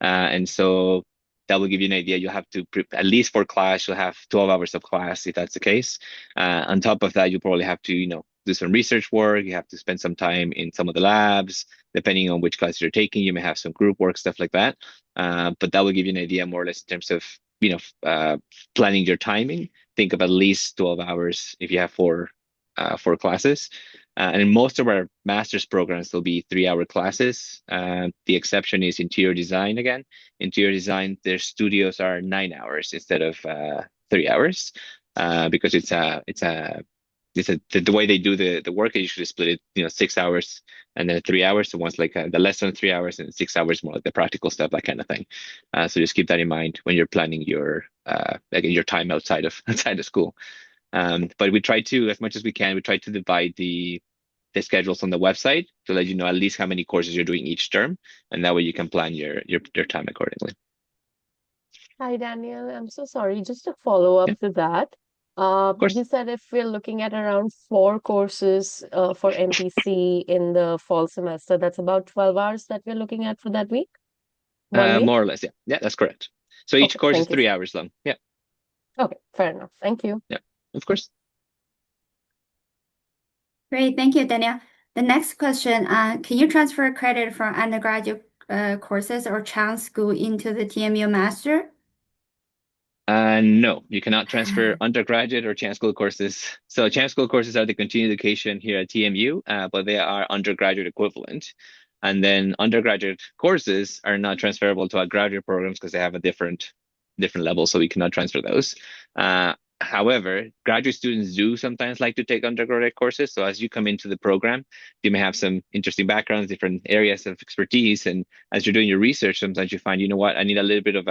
S2: And so that will give you an idea. You'll have to, at least for class, you'll have 12 hours of class if that's the case. On top of that, you probably have to, do some research work. You have to spend some time in some of the labs, depending on which classes you're taking. You may have some group work, stuff like that. But that will give you an idea more or less in terms of, planning your timing. Think of at least 12 hours if you have four classes. And in most of our master's programs, there'll be 3-hour classes. The exception is interior design again. Interior design, their studios are 9 hours instead of 3 hours, because the way they do the work, they usually split it, 6 hours and then 3 hours. So one's like the lesson 3 hours and 6 hours more like the practical stuff, that kind of thing. So just keep that in mind when you're planning your time outside of school. But we try to, as much as we can, we try to divide the schedules on the website to let you know at least how many courses you're doing each term, and that way you can plan your time accordingly.
S5: Hi, Daniel. I'm so sorry. Just to follow up
S2: Yeah,
S5: to that,
S2: of course.
S5: you said if we're looking at around 4 courses for MPC in the fall semester, that's about 12 hours that we're looking at for that week, 1 week?
S2: More or less, yeah. Yeah, that's correct. So each
S5: Okay,
S2: course is
S5: thank you.
S2: 3 hours long. Yeah,
S5: Okay, fair enough. Thank you.
S2: yeah, of course.
S1: Great. Thank you, Daniel. The next question, can you transfer credit from undergraduate courses or Chang School into the TMU Master?
S2: No, you cannot transfer undergraduate or Chan School courses. So Chan School courses are the continuing education here at TMU, but they are undergraduate equivalent. And then undergraduate courses are not transferable to our graduate programs because they have a different level, so we cannot transfer those. However, graduate students do sometimes like to take undergraduate courses. So as you come into the program, you may have some interesting backgrounds, different areas of expertise. And as you're doing your research, sometimes you find, you know what, I need a little bit of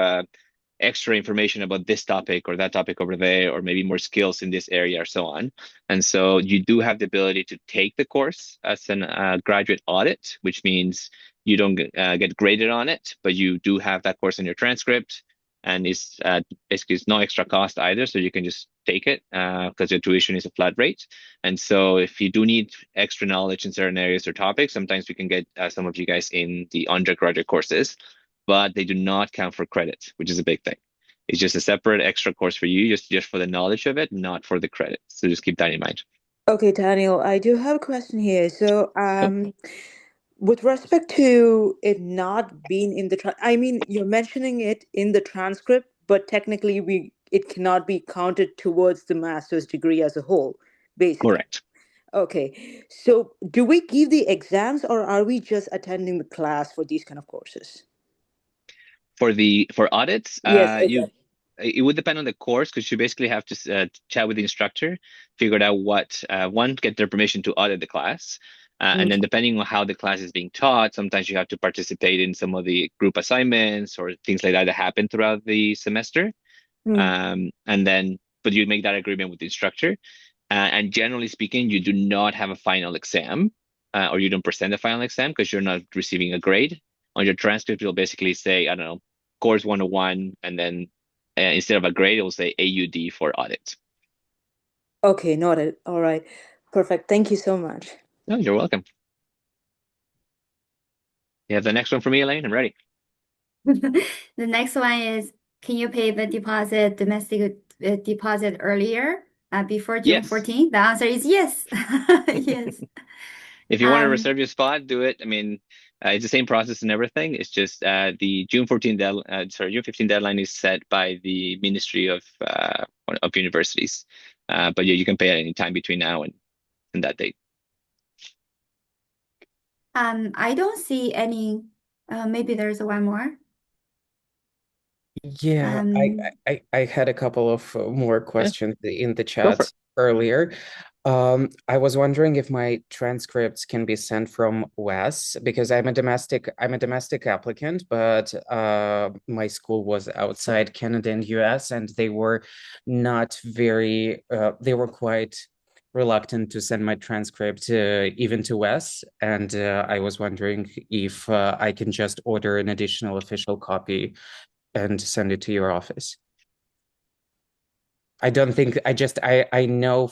S2: extra information about this topic or that topic over there, or maybe more skills in this area or so on. And so you do have the ability to take the course as an graduate audit, which means you don't get graded on it, but you do have that course in your transcript. And basically it's no extra cost either, so you can just take it because your tuition is a flat rate. And so if you do need extra knowledge in certain areas or topics, sometimes we can get some of you guys in the undergraduate courses, but they do not count for credit, which is a big thing. It's just a separate extra course for you, just for the knowledge of it, not for the credit. So just keep that in mind.
S6: Okay, Daniel, I do have a question here. So,
S2: Yep.
S6: with respect to it not being in the, I mean, you're mentioning it in the transcript, but technically it cannot be counted towards the master's degree as a whole, basically.
S2: Correct.
S6: Okay, so do we give the exams or are we just attending the class for these kind of courses?
S2: For audits,
S6: Yes, exactly.
S2: it would depend on the course because you basically have to chat with the instructor, figure out what get their permission to audit the class. And then depending on how the class is being taught, sometimes you have to participate in some of the group assignments or things like that that happen throughout the semester. But you make that agreement with the instructor. And generally speaking, you do not have a final exam or you don't present a final exam because you're not receiving a grade. On your transcript, you'll basically say, I don't know, course 101, and then instead of a grade, it will say AUD for audit.
S6: Okay, noted. All right. Perfect. Thank you so much.
S2: No, you're welcome. You have the next one for me, Elaine? I'm ready.
S1: The next one is, can you pay the domestic deposit earlier, before June
S2: Yes.
S1: 14th? The answer is yes. Yes.
S2: If you want to
S1: Um,
S2: reserve your spot, do it. I mean, it's the same process and everything. It's just the June 15 deadline is set by the Ministry of Universities. But yeah, you can pay at any time between now and that date.
S1: I don't see any. Maybe there's one more.
S3: Yeah,
S1: Um,
S3: I had a couple of more
S2: Yeah,
S3: questions in the
S2: go for it.
S3: chat earlier. I was wondering if my transcripts can be sent from Wes because I'm a domestic applicant, but my school was outside Canada and US, and they were not very they were quite reluctant to send my transcript even to Wes, and I was wondering if I can just order an additional official copy and send it to your office. I don't think I know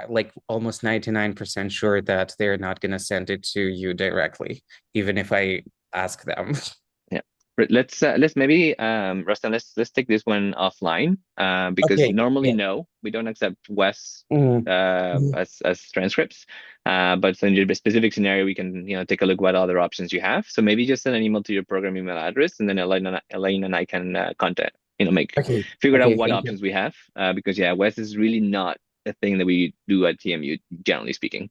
S3: like almost 99% sure that they're not gonna send it to you directly, even if I ask them.
S2: Yeah. Let's maybe Rustin, let's take this one offline because
S3: Okay,
S2: normally
S3: yeah.
S2: no, we don't accept Wes
S3: Mhm. Mhm.
S2: as transcripts. But in your specific scenario, we can take a look what other options you have. So maybe just send an email to your program email address, and then Elaine and I can contact
S3: Okay,
S2: figure out
S3: okay,
S2: what
S3: thank you.
S2: options we have because yeah, Wes is really not a thing that we do at TMU generally speaking.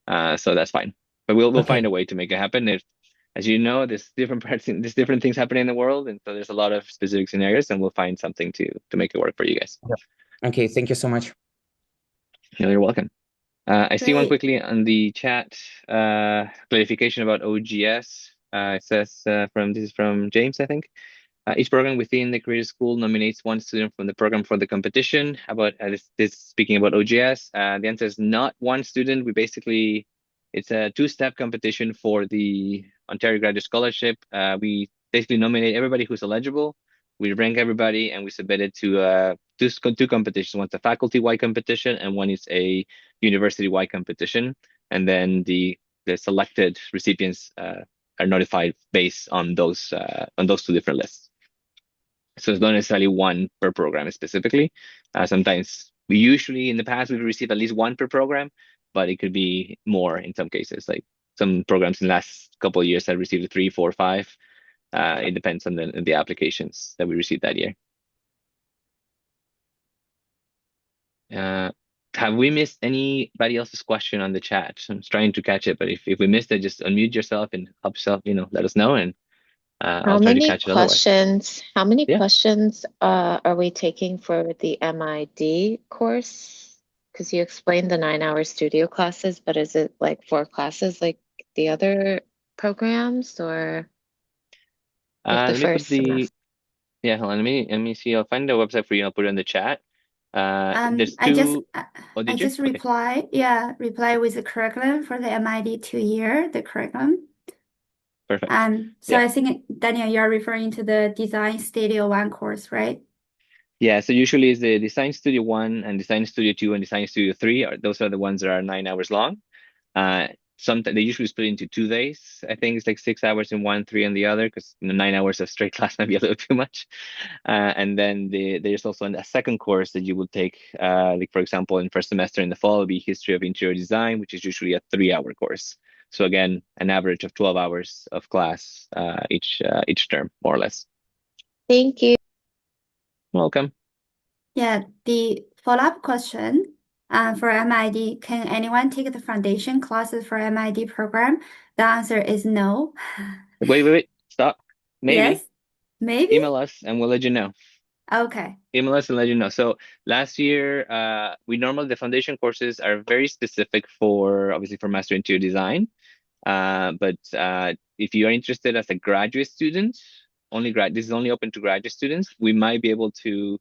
S2: So that's fine. But we'll find
S3: Okay,
S2: a way to make it happen. If as you know, there's different things happening in the world, and so there's a lot of specific scenarios, and we'll find something to make it work for you guys.
S3: okay, thank you so much.
S2: You're welcome. I see one
S1: Great.
S2: quickly on the chat. Clarification about OGS. It says this is from James, I think. Each program within the Creative School nominates one student from the program for the competition. How about this speaking about OGS? The answer is not one student. It's a two-step competition for the Ontario Graduate Scholarship. We basically nominate everybody who's eligible. We rank everybody and we submit it to two competitions. One's a faculty-wide competition and one is a university-wide competition. And then the selected recipients are notified based on those two different lists. So it's not necessarily one per program specifically. Sometimes in the past we've received at least one per program, but it could be more in some cases. Like some programs in the last couple of years have received 3, 4, 5. It depends on the applications that we received that year. Have we missed anybody else's question on the chat? I'm trying to catch it, but if we missed it, just unmute yourself and help yourself, let us know, and I'll try to catch it otherwise.
S7: How many
S2: Yeah.
S7: questions are we taking for the MID course? Because you explained the 9-hour studio classes, but is it like 4 classes like the other programs or like the
S2: Let me put
S7: first semester?
S2: yeah, hold on. Let me see. I'll find the website for you. I'll put it in the chat. There's
S1: I just
S2: two. Oh,
S1: I
S2: did you?
S1: just
S2: Okay,
S1: reply with the curriculum for the MID 2-year, the curriculum.
S2: perfect.
S1: So
S2: Yeah.
S1: I think, Daniel, you're referring to the Design Studio 1 course, right?
S2: Yeah, so usually it's the Design Studio 1 and Design Studio 2 and Design Studio 3. Those are the ones that are 9 hours long. Sometimes they usually split into 2 days. I think it's like 6 hours in one, 3 in the other, because 9 hours of straight class might be a little too much. And then there's also a second course that you will take, like for example, in first semester in the fall, will be History of Interior Design, which is usually a 3-hour course. So again, an average of 12 hours of class each term, more or less.
S7: Thank you.
S2: Welcome.
S1: Yeah, the follow-up question for MID, can anyone take the foundation classes for MID program? The answer is no.
S2: Wait, stop. Maybe.
S1: Yes, maybe?
S2: Email us and we'll let you know.
S1: Okay.
S2: Email us and let you know. So last year, the foundation courses are very specific obviously for Master Interior Design. But if you are interested as a graduate student, this is only open to graduate students. We might be able to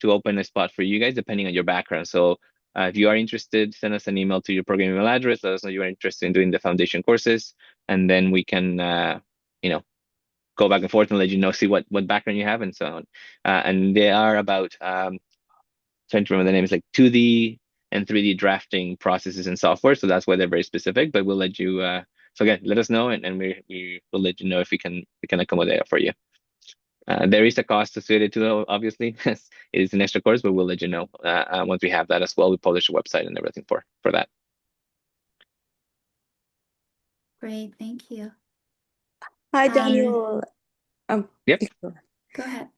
S2: open a spot for you guys depending on your background. So if you are interested, send us an email to your program email address. Let us know you are interested in doing the foundation courses, and then we can go back and forth and let you know, see what background you have and so on. And they are about trying to remember the name. It's like 2D and 3D drafting processes and software. So that's why they're very specific. But we'll let you. So again, let us know, and we will let you know if we can accommodate it for you. There is a cost associated to it, obviously. It is an extra course, but we'll let you know once we have that as well. We publish a website and everything for that.
S1: Great, thank you.
S6: Hi, Daniel.
S2: Yep.
S1: Go ahead.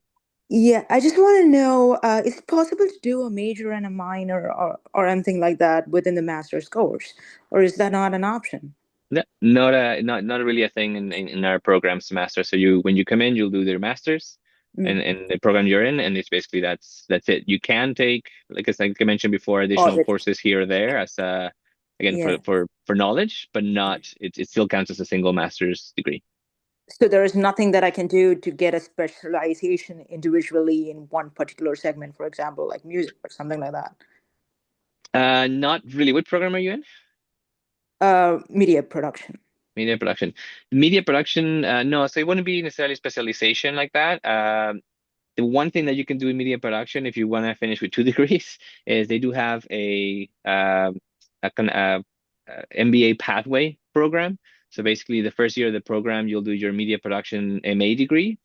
S6: Yeah, I just want to know, is it possible to do a major and a minor or anything like that within the master's course, or is that not an option?
S2: Not really a thing in our program semester. So when you come in, you'll do your masters
S6: Mm.
S2: and the program you're in, and it's basically that's it. You can take, like I mentioned before, additional
S6: Pause it.
S2: courses here or there as again
S6: Yeah.
S2: for knowledge, but not it still counts as a single master's degree.
S6: So there is nothing that I can do to get a specialization individually in one particular segment, for example, like music or something like that.
S2: Not really. What program are you in?
S6: Media production.
S2: Media production. Media production, no, so it wouldn't be necessarily specialization like that. The one thing that you can do in media production, if you want to finish with 2 degrees, is they do have a MBA pathway program. So basically, the first year of the program, you'll do your media production MA degree,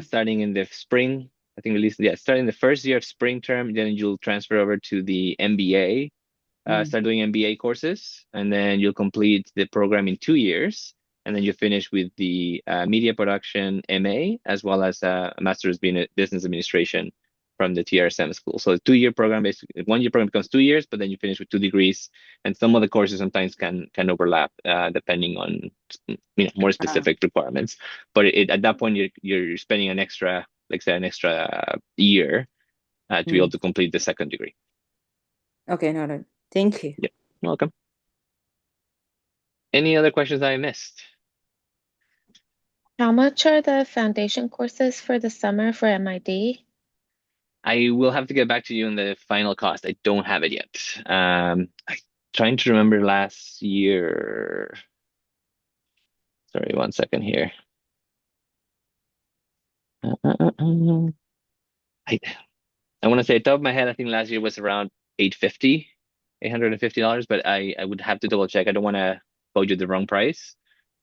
S2: starting in the spring. I think starting the first year of spring term, then you'll transfer over to the MBA, start doing MBA courses, and then you'll complete the program in 2 years, and then you finish with the media production MA as well as a master's in business administration from the TRSM school. So a 2 year program, basically 1 year program becomes 2 years, but then you finish with 2 degrees, and some of the courses sometimes can overlap depending on more specific requirements. But at that point you're spending an extra, like say, an extra year to be able to complete the second degree.
S6: Okay, noted. Thank you.
S2: Yeah, you're welcome. Any other questions I missed?
S7: How much are the foundation courses for the summer for MID?
S2: I will have to get back to you on the final cost. I don't have it yet. I'm trying to remember last year. Sorry, 1 second here. I want to say, top of my head, I think last year was around $850, but I would have to double check. I don't want to quote you the wrong price.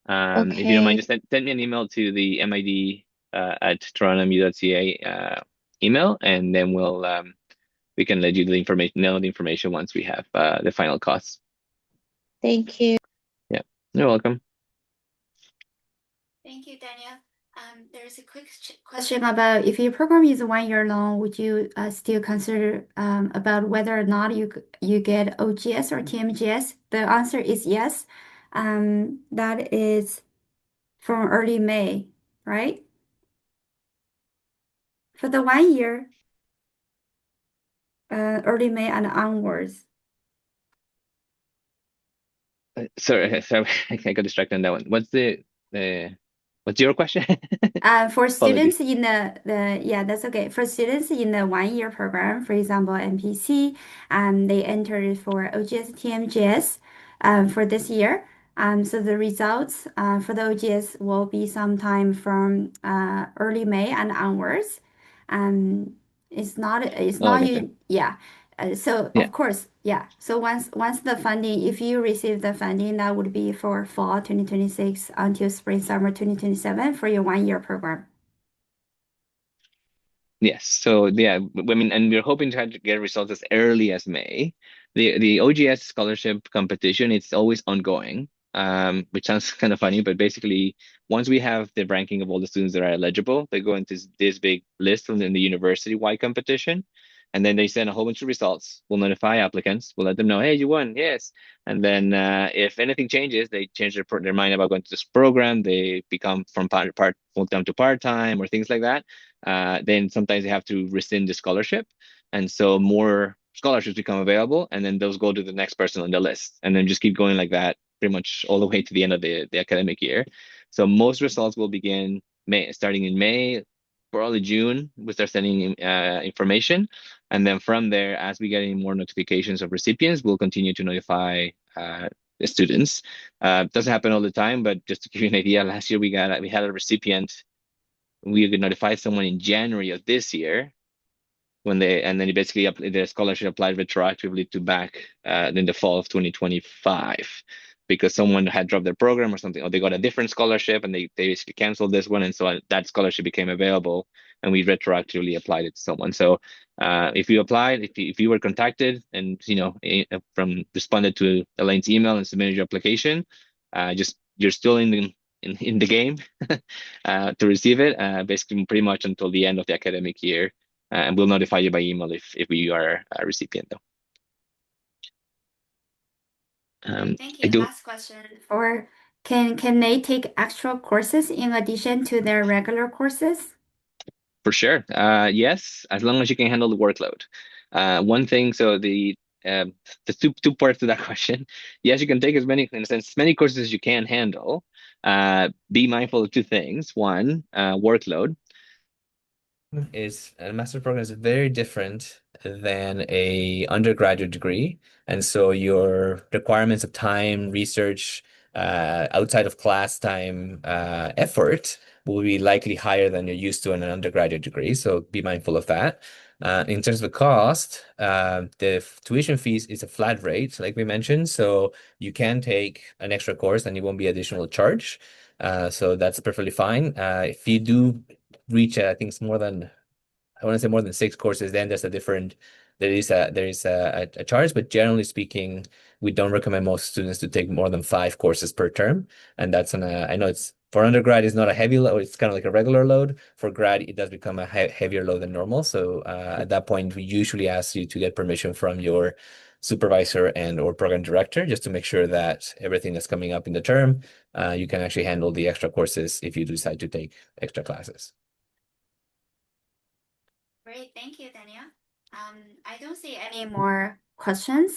S2: If you don't mind, just send me an email to the MID at torontomu.ca email, and then we can let you know the information once we have the final costs.
S7: Thank you.
S2: Yeah, you're welcome.
S1: Thank you, Daniel. There's a quick question about if your program is 1 year long, would you still consider about whether or not you get OGS or TMGS? The answer is yes. That is from early May, right? For the 1 year, early May and onwards.
S2: Sorry, I got distracted on that one. What's your question?
S1: For
S2: Apologies.
S1: students in yeah, that's okay. For students in the 1 year program, for example, MPC, they entered for OGS, TMGS, for this year. So the results for the OGS will be sometime from early May and onwards. It's not
S2: Gotcha.
S1: yeah. So
S2: Yeah.
S1: of course, yeah. So once the funding, if you receive the funding, that would be for fall 2026 until spring summer 2027 for your 1 year program.
S2: Yes. So yeah, I mean, and we're hoping to try to get results as early as May. The OGS scholarship competition, it's always ongoing, which sounds kind of funny, but basically, once we have the ranking of all the students that are eligible, they go into this big list within the university-wide competition, and then they send a whole bunch of results. We'll notify applicants. We'll let them know, hey, you won, yes. And then if anything changes, they change their mind about going to this program. They become from full-time to part-time or things like that. Then sometimes they have to rescind the scholarship. And so more scholarships become available, and then those go to the next person on the list. And then just keep going like that pretty much all the way to the end of the academic year. So most results will begin starting in May, probably June. We start sending information. And then from there, as we get any more notifications of recipients, we'll continue to notify the students. Doesn't happen all the time, but just to give you an idea, last year we had a recipient. We could notify someone in January of this year, and then you basically the scholarship applied retroactively to back in the fall of 2025 because someone had dropped their program or something, or they got a different scholarship and they basically canceled this one, and so that scholarship became available, and we retroactively applied it to someone. So if you applied, if you were contacted and from responded to Elaine's email and submitted your application, just you're still in the game to receive it, basically pretty much until the end of the academic year, and we'll notify you by email if we are a recipient though.
S1: Thank
S2: I
S1: you.
S2: do
S1: Last question can they take extra courses in addition to their regular courses?
S2: for sure. Yes, as long as you can handle the workload. One thing, so the two parts to that question. Yes, you can take as many courses as you can handle. Be mindful of two things. One, workload. Is a master's program is very different than a undergraduate degree, and so your requirements of time, research, outside of class time, effort will be likely higher than you're used to in an undergraduate degree. So be mindful of that. In terms of the cost, the tuition fees is a flat rate, like we mentioned. So you can take an extra course and it won't be additional charge. So that's perfectly fine. If you do reach, I think it's I want to say more than 6 courses, then there is a charge, but generally speaking, we don't recommend most students to take more than 5 courses per term. And that's I know it's for undergrad, it's not a heavy load, it's kind of like a regular load. For grad, it does become a heavier load than normal. So at that point, we usually ask you to get permission from your supervisor and or program director just to make sure that everything that's coming up in the term, you can actually handle the extra courses if you decide to take extra classes.
S1: Great, thank you, Daniel. I don't see any more questions.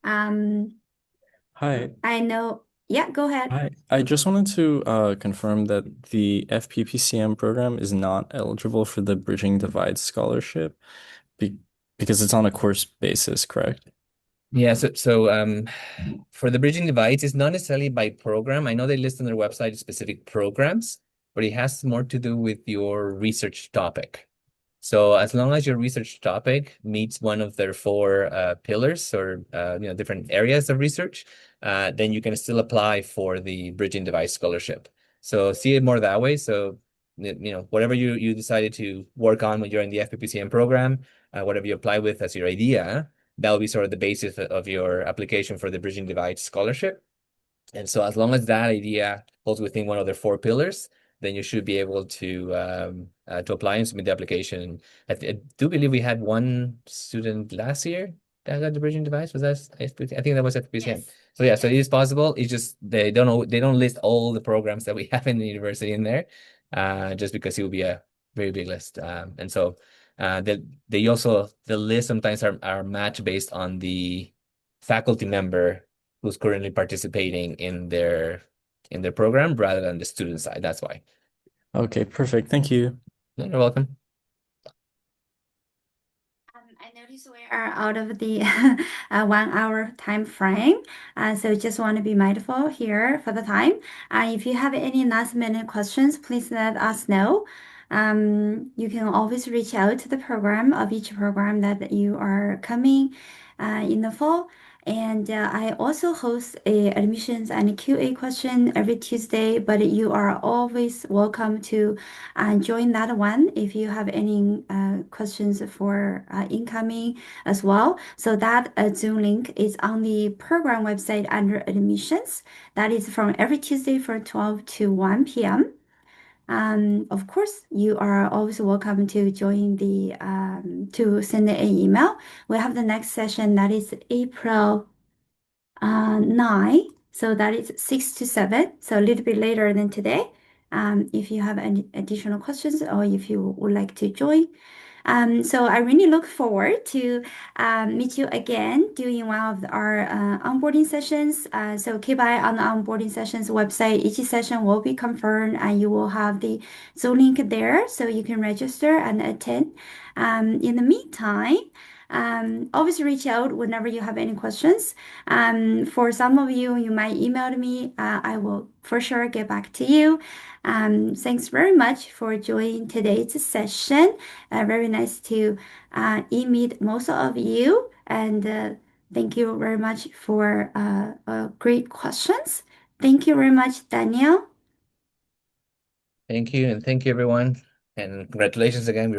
S8: Hi.
S1: I know. Yeah, go ahead.
S8: Hi. I just wanted to confirm that the FPPCM program is not eligible for the Bridging Divide Scholarship be because it's on a course basis, correct?
S2: Yeah, for the bridging divides, it's not necessarily by program. I know they list on their website specific programs, but it has more to do with your research topic. So as long as your research topic meets one of their 4 pillars or different areas of research, then you can still apply for the bridging device scholarship. So see it more that way. So whatever you decided to work on when you're in the FPPCM program, whatever you apply with as your idea, that will be sort of the basis of your application for the bridging divide scholarship. And so as long as that idea falls within one of the 4 pillars, then you should be able to apply and submit the application. I do believe we had one student last year that got the bridging device. Was that FPPCM? I think that was FPPCM.
S1: Yes.
S2: So yeah, so it is possible. It's just they don't list all the programs that we have in the university in there, just because it would be a very big list. And so the list sometimes are matched based on the faculty member who's currently participating in their program rather than the student side. That's why.
S8: Okay, perfect. Thank you.
S2: You're welcome.
S1: I noticed we are out of the 1 hour time frame, so just want to be mindful here for the time. If you have any last minute questions, please let us know. You can always reach out to the program of each program that you are coming in the fall. And I also host a admissions and QA question every Tuesday, but you are always welcome to join that one if you have any questions for incoming as well. So that Zoom link is on the program website under admissions. That is from every Tuesday from 12 to 1 p.m. Of course, you are always welcome to join to send an email. We have the next session that is April 9. So that is 6 to 7. So a little bit later than today. If you have any additional questions or if you would like to join. So I really look forward to meet you again during one of our onboarding sessions. So keep eye on the onboarding sessions website. Each session will be confirmed and you will have the Zoom link there so you can register and attend. In the meantime, Always reach out whenever you have any questions. For some of you, you might email me. I will for sure get back to you. Thanks very much for joining today's session. Very nice to meet most of you, and thank you very much for great questions. Thank you very much, Daniel.
S2: Thank you, and thank you, everyone. And congratulations again.